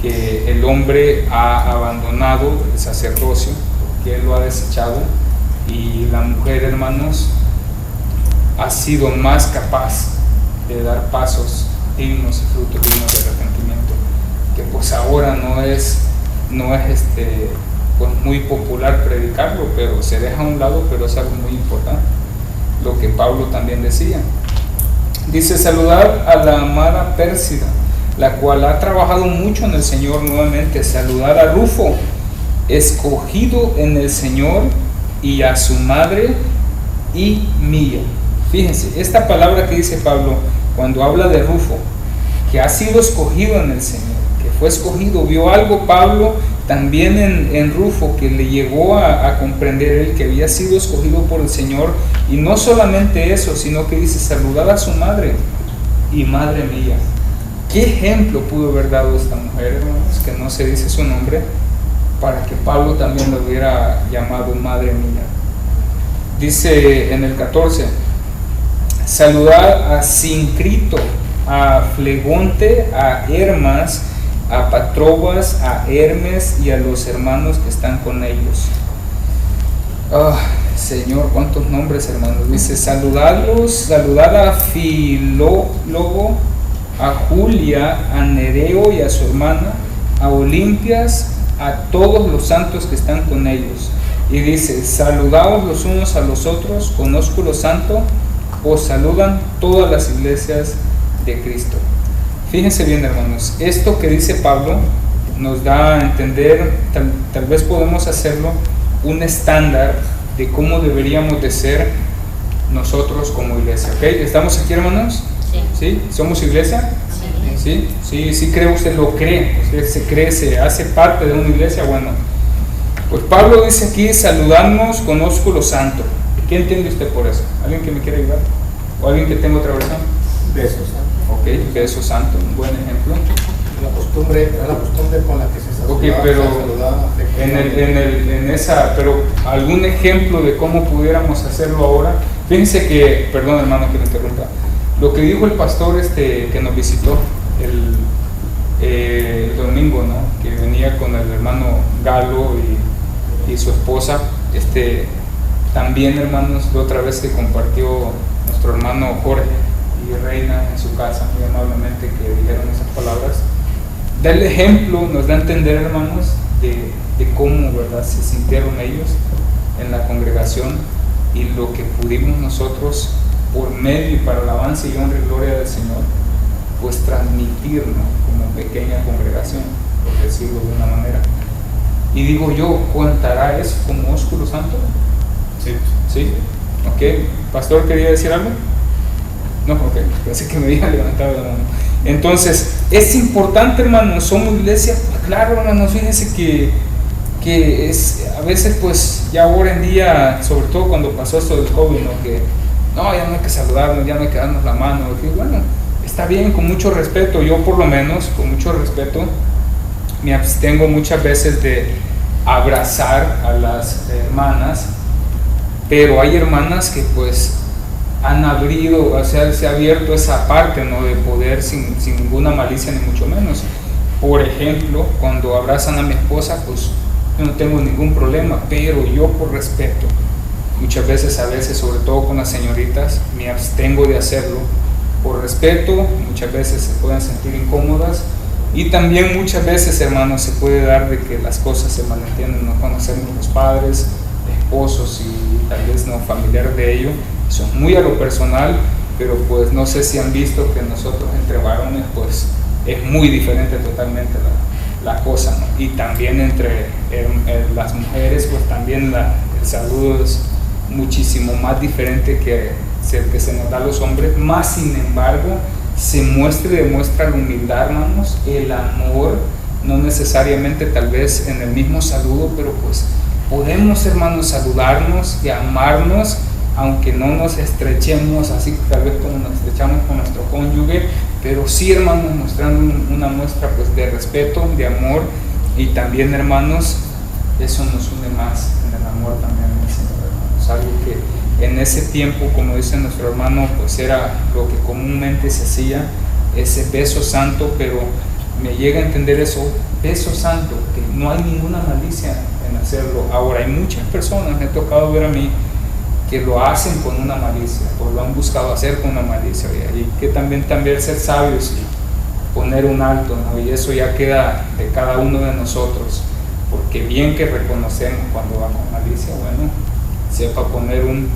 que el hombre ha abandonado el sacerdocio porque él lo ha desechado, y la mujer, hermanos, ha sido más capaz de dar pasos dignos y frutos dignos de arrepentimiento, que pues ahora no es pues muy popular predicarlo, pero se deja a un lado, pero es algo muy importante, lo que Pablo también decía. Dice, saludar a la amada Pérsida, la cual ha trabajado mucho en el Señor. Nuevamente, saludar a Rufo, escogido en el Señor, y a su madre y mía. Fíjense, esta palabra que dice Pablo cuando habla de Rufo, que ha sido escogido en el Señor, que fue escogido, vio algo Pablo también en Rufo que le llegó a comprender él que había sido escogido por el Señor. Y no solamente eso, sino que dice, saludad a su madre y madre mía. ¿Qué ejemplo pudo haber dado esta mujer, hermanos, que no se dice su nombre, para que Pablo también lo hubiera llamado madre mía? Dice en el 14, saludad a Sincrito, a Flegonte, a Hermas, a Patrobas, a Hermes y a los hermanos que están con ellos. Señor, cuántos nombres, hermanos. Dice, saludad a Filólogo, a Julia, a Nereo y a su hermana, a Olimpias, a todos los santos que están con ellos. Y dice, saludaos los unos a los otros con ósculo santo, os saludan todas las iglesias de Cristo. Fíjense bien, hermanos, esto que dice Pablo nos da a entender, tal vez podemos hacerlo un estándar de cómo deberíamos de ser nosotros como iglesia. ¿Ok? ¿Estamos aquí, hermanos? ¿Sí? ¿Somos iglesia? ¿Sí? Sí, creo, usted lo cree, usted se cree, se hace parte de una iglesia. Bueno, pues Pablo dice aquí, saludarnos con ósculo santo. ¿Qué entiende usted por eso? ¿Alguien que me quiera ayudar? ¿O alguien que tenga otra versión? Beso santo. Ok, beso santo, un buen ejemplo. La costumbre con la que se saludaba. Ok, pero pero algún ejemplo de cómo pudiéramos hacerlo ahora. Fíjense que, perdón hermano que me interrumpa, lo que dijo el pastor que nos visitó el domingo, ¿no? Que venía con el hermano Galo y su esposa, también, hermanos, la otra vez que compartió nuestro hermano Jorge y Reina en su casa, muy amablemente, que dijeron esas palabras. Da el ejemplo, nos da a entender, hermanos, de cómo, ¿verdad?, se sintieron ellos en la congregación y lo que pudimos nosotros, por medio y para alabanza y honra y gloria del Señor, pues transmitir, ¿no?, como pequeña congregación, por decirlo de una manera. Y digo yo, ¿contará eso como ósculo santo? Sí. ¿Sí? Ok. ¿Pastor quería decir algo? No, ok. Pensé que me había levantado la mano. Entonces, es importante, hermanos, somos iglesia. Claro, hermanos, fíjense que es, a veces, pues, ya ahora en día, sobre todo cuando pasó esto del COVID, ¿no? Que no, ya no hay que saludarnos, ya no hay que darnos la mano. Que, bueno, está bien, con mucho respeto. Yo, por lo menos, con mucho respeto, me abstengo muchas veces de abrazar a las hermanas, pero hay hermanas que pues han abrido, o sea, se ha abierto esa parte, ¿no?, de poder sin ninguna malicia ni mucho menos. Por ejemplo, cuando abrazan a mi esposa, pues yo no tengo ningún problema, pero yo por respeto, muchas veces, sobre todo con las señoritas, me abstengo de hacerlo por respeto. Muchas veces se pueden sentir incómodas y también muchas veces, hermanos, se puede dar de que las cosas se malentienden, no conocemos los padres, esposos y tal vez no familiares de ello. Eso es muy a lo personal, pero pues no sé si han visto que nosotros entre varones pues es muy diferente totalmente la cosa, ¿no? Y también entre las mujeres pues también el saludo es muchísimo más diferente que el que se nos da a los hombres, más sin embargo demuestra la humildad, hermanos, el amor, no necesariamente tal vez en el mismo saludo, pero pues podemos, hermanos, saludarnos y amarnos, aunque no nos estrechemos así tal vez como nos estrechamos con nuestro cónyuge, pero sí, hermanos, mostrando una muestra pues de respeto, de amor, y también, hermanos, eso nos une más en el amor también del Señor, hermanos. Algo que en ese tiempo, como dice nuestro hermano, pues era lo que comúnmente se hacía, ese beso santo, pero me llega a entender eso, beso santo, que no hay ninguna malicia en hacerlo. Ahora, hay muchas personas, me ha tocado ver a mí, que lo hacen con una malicia, o lo han buscado hacer con una malicia, y que también ser sabios y poner un alto, ¿no? Y eso ya queda de cada uno de nosotros, porque bien que reconocemos cuando va con malicia, bueno, sepa poner un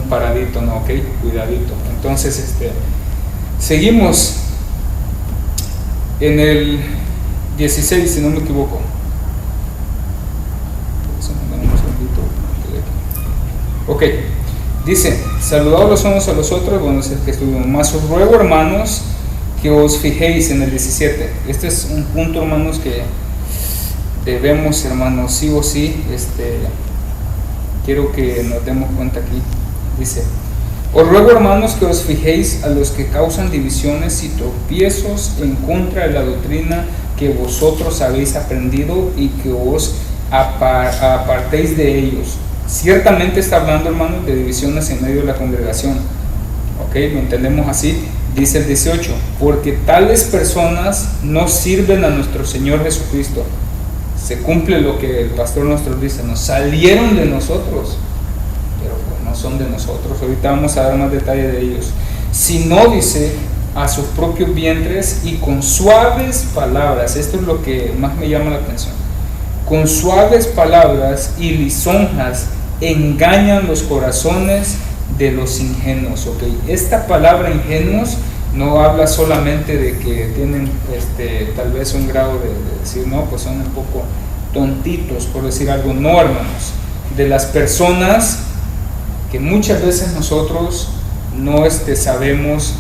paradito, ¿no? Ok, cuidadito. Entonces, seguimos en el 16, si no me equivoco. Ok, dice, saludados los unos a los otros, bueno, es el que estuvimos. Más os ruego, hermanos, que os fijéis en el 17. Este es un punto, hermanos, que debemos, hermanos, sí o sí, quiero que nos demos cuenta aquí. Dice, os ruego, hermanos, que os fijéis a los que causan divisiones y tropiezos en contra de la doctrina que vosotros habéis aprendido, y que os apartéis de ellos. Ciertamente está hablando, hermanos, de divisiones en medio de la congregación. Ok, lo entendemos así. Dice el 18, porque tales personas no sirven a nuestro Señor Jesucristo. Se cumple lo que el pastor nuestro dice, nos salieron de nosotros, pero pues no son de nosotros. Ahorita vamos a dar más detalle de ellos. Sino, dice, a sus propios vientres, y con suaves palabras, esto es lo que más me llama la atención, con suaves palabras y lisonjas engañan los corazones de los ingenuos. Okay. Esta palabra ingenuos no habla solamente de que tienen tal vez un grado de decir, no, pues son un poco tontitos, por decir algo. No, hermanos, de las personas que muchas veces nosotros no sabemos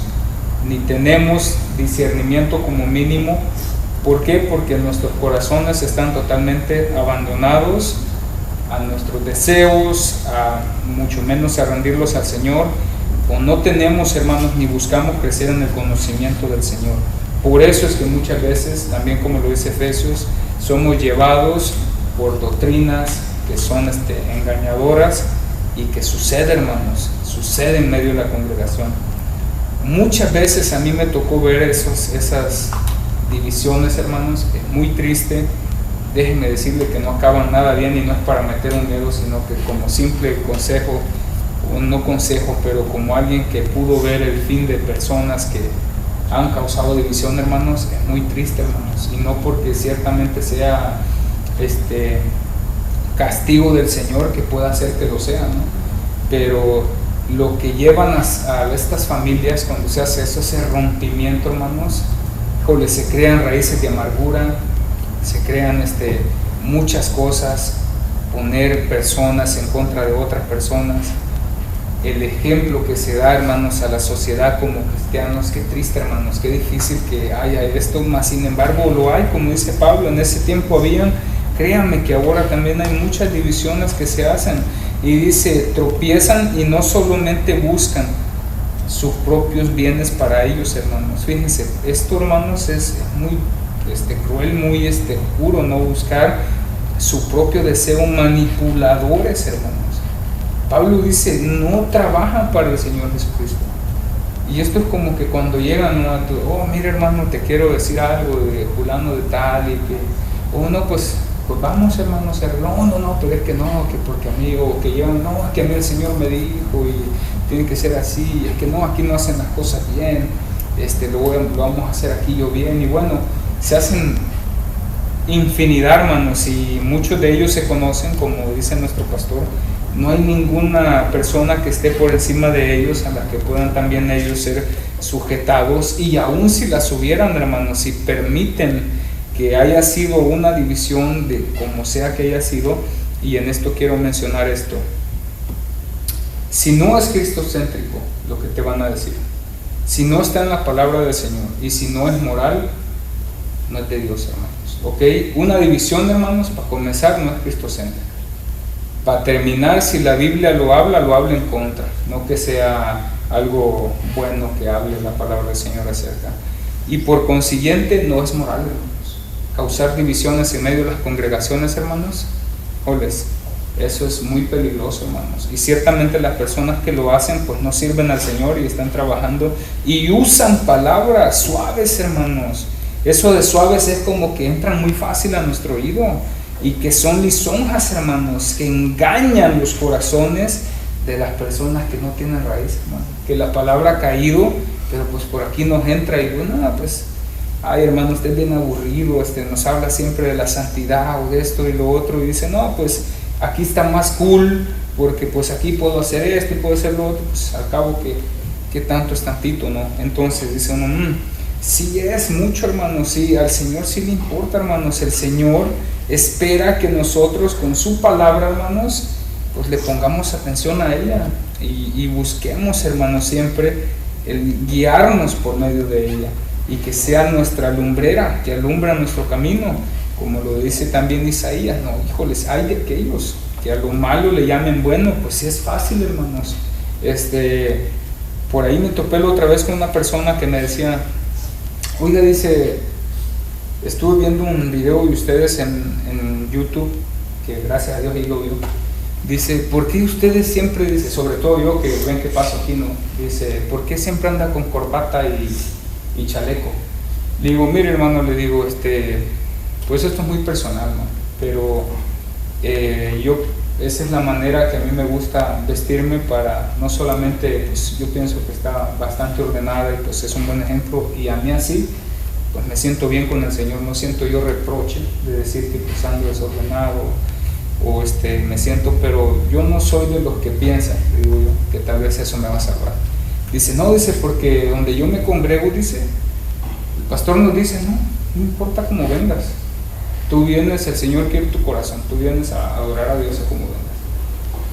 ni tenemos discernimiento como mínimo. ¿Por qué? Porque nuestros corazones están totalmente abandonados a nuestros deseos, a mucho menos a rendirlos al Señor, o no tenemos, hermanos, ni buscamos crecer en el conocimiento del Señor. Por eso es que muchas veces, también como lo dice Efesios, somos llevados por doctrinas que son engañadoras y que sucede, hermanos, sucede en medio de la congregación. Muchas veces a mí me tocó ver esas divisiones, hermanos. Es muy triste. Déjenme decirle que no acaban nada bien, y no es para meter un dedo, sino que como simple consejo, o no consejo, pero como alguien que pudo ver el fin de personas que han causado división, hermanos, es muy triste, hermanos, y no porque ciertamente sea castigo del Señor, que pueda hacer que lo sea, ¿no? Pero lo que llevan a estas familias cuando se hace eso, ese rompimiento, hermanos, se crean raíces de amargura, se crean muchas cosas, poner personas en contra de otras personas. El ejemplo que se da, hermanos, a la sociedad como cristianos, qué triste, hermanos, qué difícil que haya esto, mas sin embargo lo hay, como dice Pablo, en ese tiempo habían. Créanme que ahora también hay muchas divisiones que se hacen, y dice, tropiezan y no solamente buscan sus propios bienes para ellos, hermanos. Fíjense, esto, hermanos, es muy cruel, muy oscuro, no buscar su propio deseo, manipuladores, hermanos. Pablo dice, no trabajan para el Señor Jesucristo. Y esto es como que cuando llegan, ¿no? Oh, mira, hermano, te quiero decir algo de fulano de tal, y que, oh, no, pues vamos, hermanos, no, pero es que no, que porque a mí, o que llevan, no, que a mí el Señor me dijo y tiene que ser así, es que no, aquí no hacen las cosas bien, lo vamos a hacer aquí yo bien. Y bueno, se hacen infinidad, hermanos, y muchos de ellos se conocen, como dice nuestro pastor. No hay ninguna persona que esté por encima de ellos a la que puedan también ellos ser sujetados, y aun si las hubieran, hermanos, si permiten que haya sido una división de como sea que haya sido. Y en esto quiero mencionar esto: si no es cristocéntrico lo que te van a decir, si no está en la palabra del Señor, y si no es moral, no es de Dios, hermanos. ¿Ok? Una división, hermanos, para comenzar, no es cristocéntrica. Para terminar, si la Biblia lo habla en contra, no que sea algo bueno que hable la palabra del Señor acerca. Y por consiguiente, no es moral, hermanos. Causar divisiones en medio de las congregaciones, hermanos, eso es muy peligroso, hermanos. Y ciertamente las personas que lo hacen, pues no sirven al Señor y están trabajando y usan palabras suaves, hermanos. Eso de suaves es como que entran muy fácil a nuestro oído, y que son lisonjas, hermanos, que engañan los corazones de las personas que no tienen raíz, hermanos. Que la palabra ha caído, pero pues por aquí nos entra y bueno, pues, ay, hermano, usted es bien aburrido, nos habla siempre de la santidad o de esto y lo otro, y dice, no, pues aquí está más cool, porque pues aquí puedo hacer esto y puedo hacer lo otro. Pues al cabo que tanto es tantito, ¿no? Entonces dice uno, sí es mucho, hermanos, sí, al Señor sí le importa, hermanos. El Señor espera que nosotros con su palabra, hermanos, pues le pongamos atención a ella y busquemos, hermanos, siempre el guiarnos por medio de ella, y que sea nuestra lumbrera, que alumbra nuestro camino, como lo dice también Isaías. No, híjoles, hay de aquellos que a lo malo le llamen bueno. Pues sí es fácil, hermanos. Por ahí me topé la otra vez con una persona que me decía, oiga, dice, estuve viendo un video de ustedes en YouTube, que gracias a Dios ahí lo vio. Dice, ¿por qué ustedes siempre, dice, sobre todo yo que ven qué pasa aquí, no? Dice, ¿por qué siempre anda con corbata y chaleco? Le digo, mire, hermano, le digo, pues esto es muy personal, ¿no? Pero esa es la manera que a mí me gusta vestirme, para no solamente, pues yo pienso que está bastante ordenada y pues es un buen ejemplo, y a mí así, pues me siento bien con el Señor, no siento yo reproche de decir que pues ando desordenado o me siento, pero yo no soy de los que piensan, digo yo, que tal vez eso me va a salvar. Dice, no, dice, porque donde yo me congrego, dice, el pastor nos dice, no importa cómo vengas, tú vienes, el Señor quiere tu corazón, tú vienes a adorar a Dios a como vengas.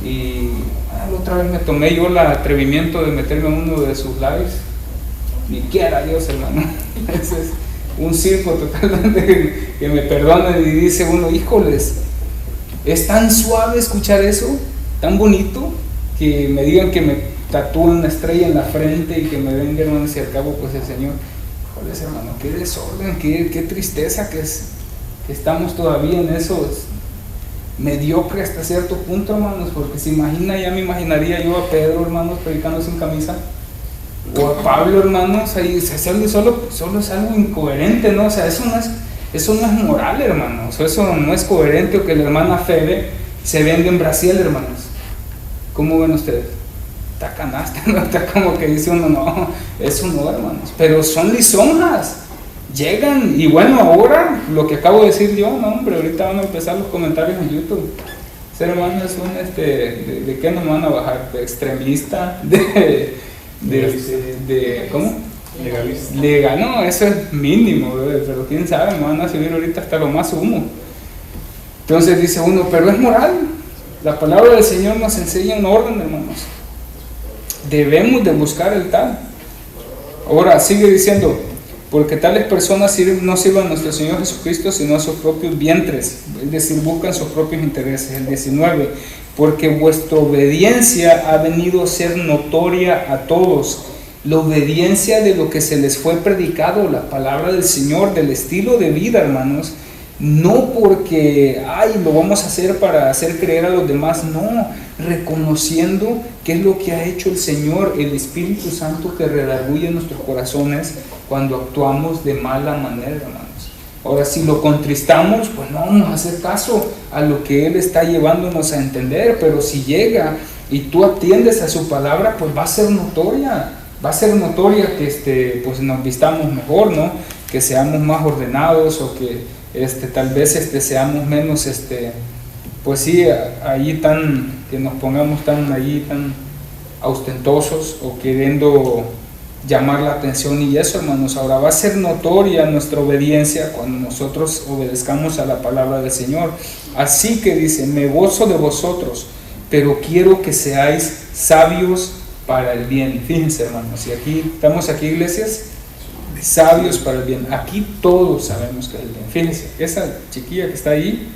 Y la otra vez me tomé yo el atrevimiento de meterme en uno de sus lives, ni quiera Dios, hermano. Ese es un circo totalmente, que me perdonen, y dice uno, híjoles, es tan suave escuchar eso, tan bonito, que me digan que me tatúen una estrella en la frente y que me venga, hermano, hacia el cabo, pues el Señor, híjoles, hermano, qué desorden, qué tristeza que estamos todavía en eso, mediocre hasta cierto punto, hermanos, porque se imagina, ya me imaginaría yo a Pedro, hermanos, predicando sin camisa, o a Pablo, hermanos, ahí solo es algo incoherente, ¿no? O sea, eso no es moral, hermanos, eso no es coherente. O que la hermana Febe se venga en Brasil, hermanos. ¿Cómo ven ustedes? Está canasta, ¿no? Está como que dice uno, no, eso no, hermanos, pero son lisonjas, llegan. Y bueno, ahora lo que acabo de decir yo, no, hombre, ahorita van a empezar los comentarios en YouTube. Ese hermano es un, ¿de qué nos van a bajar? De extremista, ¿cómo? Legal, no, eso es mínimo, pero quién sabe, me van a subir ahorita hasta lo más humo. Entonces dice uno, pero es moral. La palabra del Señor nos enseña un orden, hermanos. Debemos de buscar el tal. Ahora sigue diciendo, porque tales personas no sirvan a nuestro Señor Jesucristo, sino a sus propios vientres, es decir, buscan sus propios intereses. El 19, porque vuestra obediencia ha venido a ser notoria a todos. La obediencia de lo que se les fue predicado, la palabra del Señor, del estilo de vida, hermanos, no porque, lo vamos a hacer para hacer creer a los demás, no, reconociendo qué es lo que ha hecho el Señor, el Espíritu Santo que redarguye nuestros corazones cuando actuamos de mala manera, hermanos. Ahora, si lo contristamos, pues no vamos a hacer caso a lo que Él está llevándonos a entender, pero si llega y tú atiendes a su palabra, pues va a ser notoria que pues nos vistamos mejor, ¿no? Que seamos más ordenados, o que tal vez seamos menos, pues sí, que nos pongamos tan ostentosos o queriendo llamar la atención y eso, hermanos. Ahora va a ser notoria nuestra obediencia cuando nosotros obedezcamos a la palabra del Señor. Así que dice, me gozo de vosotros, pero quiero que seáis sabios para el bien. Fíjense, hermanos, y estamos aquí, iglesias, sabios para el bien. Aquí todos sabemos que es el bien. Fíjense, esa chiquilla que está ahí,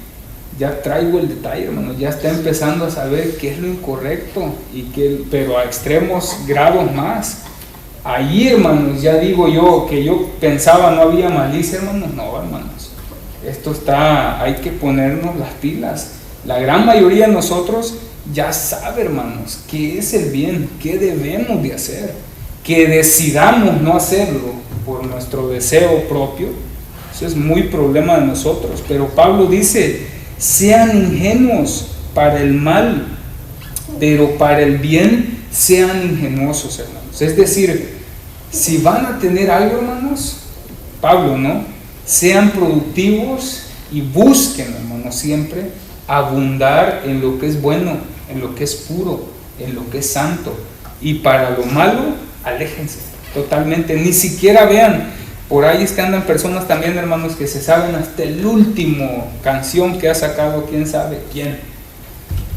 ya traigo el detalle, hermanos, ya está empezando a saber qué es lo incorrecto, pero a extremos grados más. Ahí, hermanos, ya digo yo, que yo pensaba no había malicia, hermanos, no, hermanos, hay que ponernos las pilas. La gran mayoría de nosotros ya sabe, hermanos, qué es el bien, qué debemos de hacer. Que decidamos no hacerlo por nuestro deseo propio, eso es muy problema de nosotros. Pero Pablo dice, sean ingenuos para el mal, pero para el bien sean ingenuosos, hermanos. Es decir, si van a tener algo, hermanos, Pablo, ¿no? Sean productivos y busquen, hermanos, siempre abundar en lo que es bueno, en lo que es puro, en lo que es santo. Y para lo malo, aléjense totalmente, ni siquiera vean. Por ahí andan personas también, hermanos, que se saben hasta el último canción que ha sacado quién sabe quién.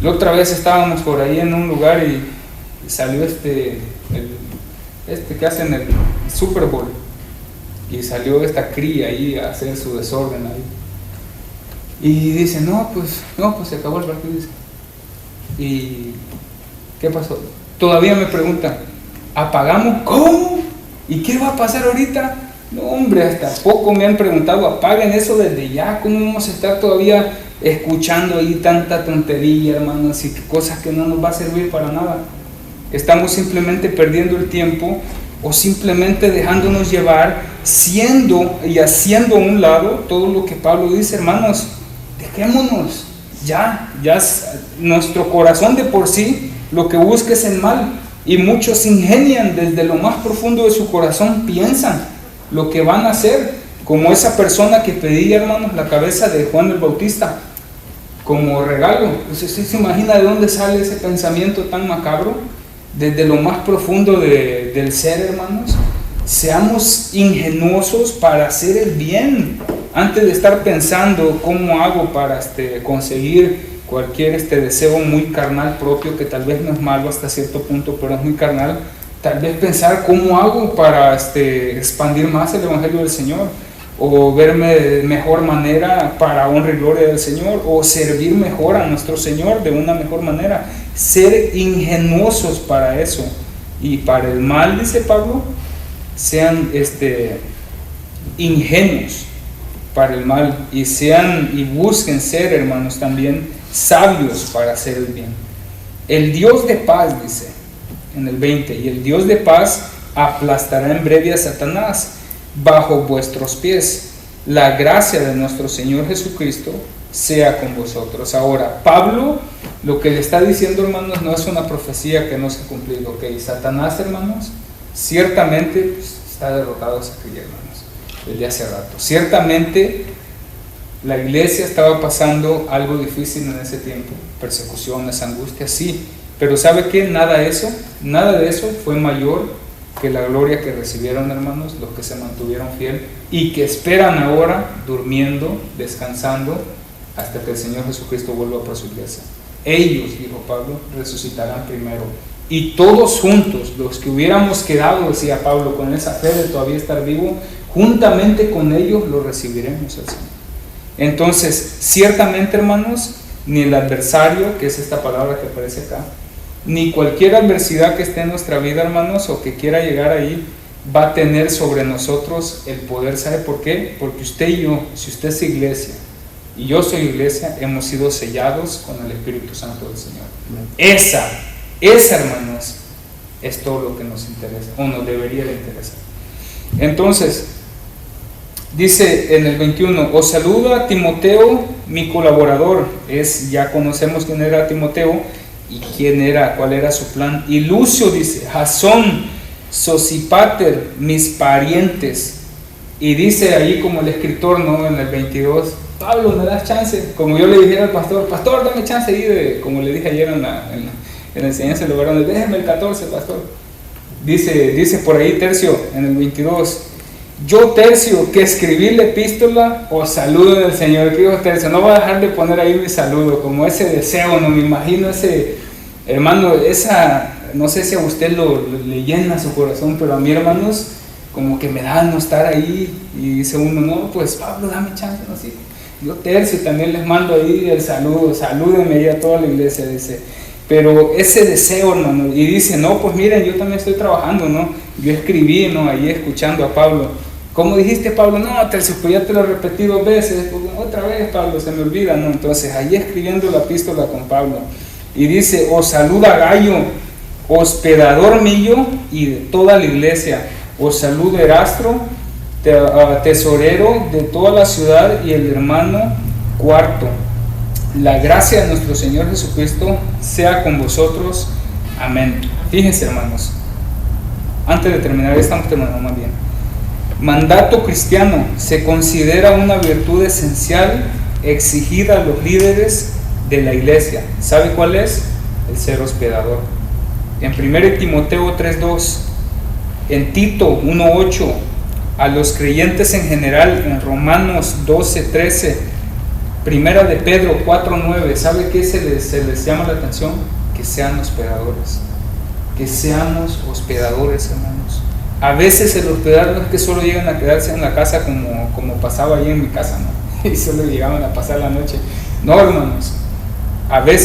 La otra vez estábamos por ahí en un lugar y salió que hacen el Super Bowl, y salió esta cría ahí a hacer su desorden ahí, y dice, no, pues se acabó el partido. ¿Y qué pasó? Todavía me preguntan, ¿apagamos? ¿Cómo? ¿Y qué va a pasar ahorita? No, hombre, hasta poco me han preguntado, apaguen eso desde ya. ¿Cómo vamos a estar todavía escuchando ahí tanta tontería, hermanos, y cosas que no nos va a servir para nada? Estamos simplemente perdiendo el tiempo, o simplemente dejándonos llevar, siendo y haciendo a un lado todo lo que Pablo dice, hermanos. Dejémonos, ya nuestro corazón de por sí lo que busca es el mal, y muchos ingenian desde lo más profundo de su corazón, piensan lo que van a hacer, como esa persona que pedía, hermanos, la cabeza de Juan el Bautista como regalo. Pues usted se imagina de dónde sale ese pensamiento tan macabro. desde lo más profundo del ser, hermanos, seamos ingenuosos para hacer el bien, antes de estar pensando cómo hago para conseguir cualquier deseo muy carnal propio, que tal vez no es malo hasta cierto punto, pero es muy carnal. Tal vez pensar cómo hago para expandir más el Evangelio del Señor, o verme de mejor manera para honra y gloria del Señor, o servir mejor a nuestro Señor de una mejor manera. Ser ingenuosos para eso. Y para el mal, dice Pablo, sean ingenuos para el mal, y busquen ser, hermanos, también sabios para hacer el bien. El Dios de paz, dice en el 20, y el Dios de paz aplastará en breve a Satanás bajo vuestros pies. La gracia de nuestro Señor Jesucristo sea con vosotros. Ahora, Pablo lo que le está diciendo, hermanos, no es una profecía que no se ha cumplido. Ok, Satanás, hermanos, ciertamente está derrotado aquí, hermanos, desde hace rato. Ciertamente la iglesia estaba pasando algo difícil en ese tiempo, persecuciones, angustias, sí, pero ¿sabe qué? Nada de eso fue mayor que la gloria que recibieron, hermanos, los que se mantuvieron fiel y que esperan ahora durmiendo, descansando, hasta que el Señor Jesucristo vuelva por su iglesia. Ellos, dijo Pablo, resucitarán primero, y todos juntos, los que hubiéramos quedado, decía Pablo, con esa fe de todavía estar vivo, juntamente con ellos lo recibiremos al Señor. Entonces, ciertamente, hermanos, ni el adversario, que es esta palabra que aparece acá, ni cualquier adversidad que esté en nuestra vida, hermanos, o que quiera llegar ahí, va a tener sobre nosotros el poder. ¿Sabe por qué? Porque usted y yo, si usted es iglesia y yo soy iglesia, hemos sido sellados con el Espíritu Santo del Señor. Esa, hermanos, es todo lo que nos interesa, o nos debería de interesar. Entonces, dice en el 21, os saluda Timoteo, mi colaborador. Ya conocemos quién era Timoteo y cuál era su plan. Y Lucio, dice, Jasón, Sosipater, mis parientes. Y dice ahí como el escritor, ¿no? En el 22, Pablo, ¿me das chance? Como yo le dijera al pastor, dame chance ahí, como le dije ayer en la enseñanza de los varones, déjeme el 14, pastor. Dice por ahí Tercio, en el 22, yo, Tercio, que escribí la epístola, os saludo del Señor. ¿Qué dijo Tercio? No voy a dejar de poner ahí mi saludo, como ese deseo, no me imagino ese, hermano, no sé si a usted le llena su corazón, pero a mí, hermanos, como que me da no estar ahí, y dice uno, no, pues Pablo, dame chance, no, sí. Yo, Tercio, también les mando ahí el saludo, salúdenme ahí a toda la iglesia, dice. Pero ese deseo, hermano, y dice, no, pues miren, yo también estoy trabajando, ¿no? Yo escribí, ¿no? Ahí escuchando a Pablo. ¿Cómo dijiste, Pablo? No, Tercio, pues ya te lo repetí 2 veces. Pues, otra vez, Pablo, se me olvida, ¿no? Entonces, ahí escribiendo la epístola con Pablo. Y dice, os saluda Gallo, hospedador mío y de toda la iglesia. Os saluda Erastro, tesorero de toda la ciudad, y el hermano Cuarto. La gracia de nuestro Señor Jesucristo sea con vosotros. Amén. Fíjense, hermanos, antes de terminar, estamos terminando más bien. Mandato cristiano se considera una virtud esencial exigida a los líderes de la iglesia. ¿Sabe cuál es? El ser hospedador. En 1 Timoteo 3:2, en Tito 1:8, a los creyentes en general, en Romanos 12:13, Primera de Pedro 4:9, ¿sabe qué se les llama la atención? Que sean hospedadores. Que seamos hospedadores, hermanos. A veces el hospedar no es que solo lleguen a quedarse en la casa como pasaba ahí en mi casa, ¿no? Y solo llegaban a pasar la noche. No, hermanos. A veces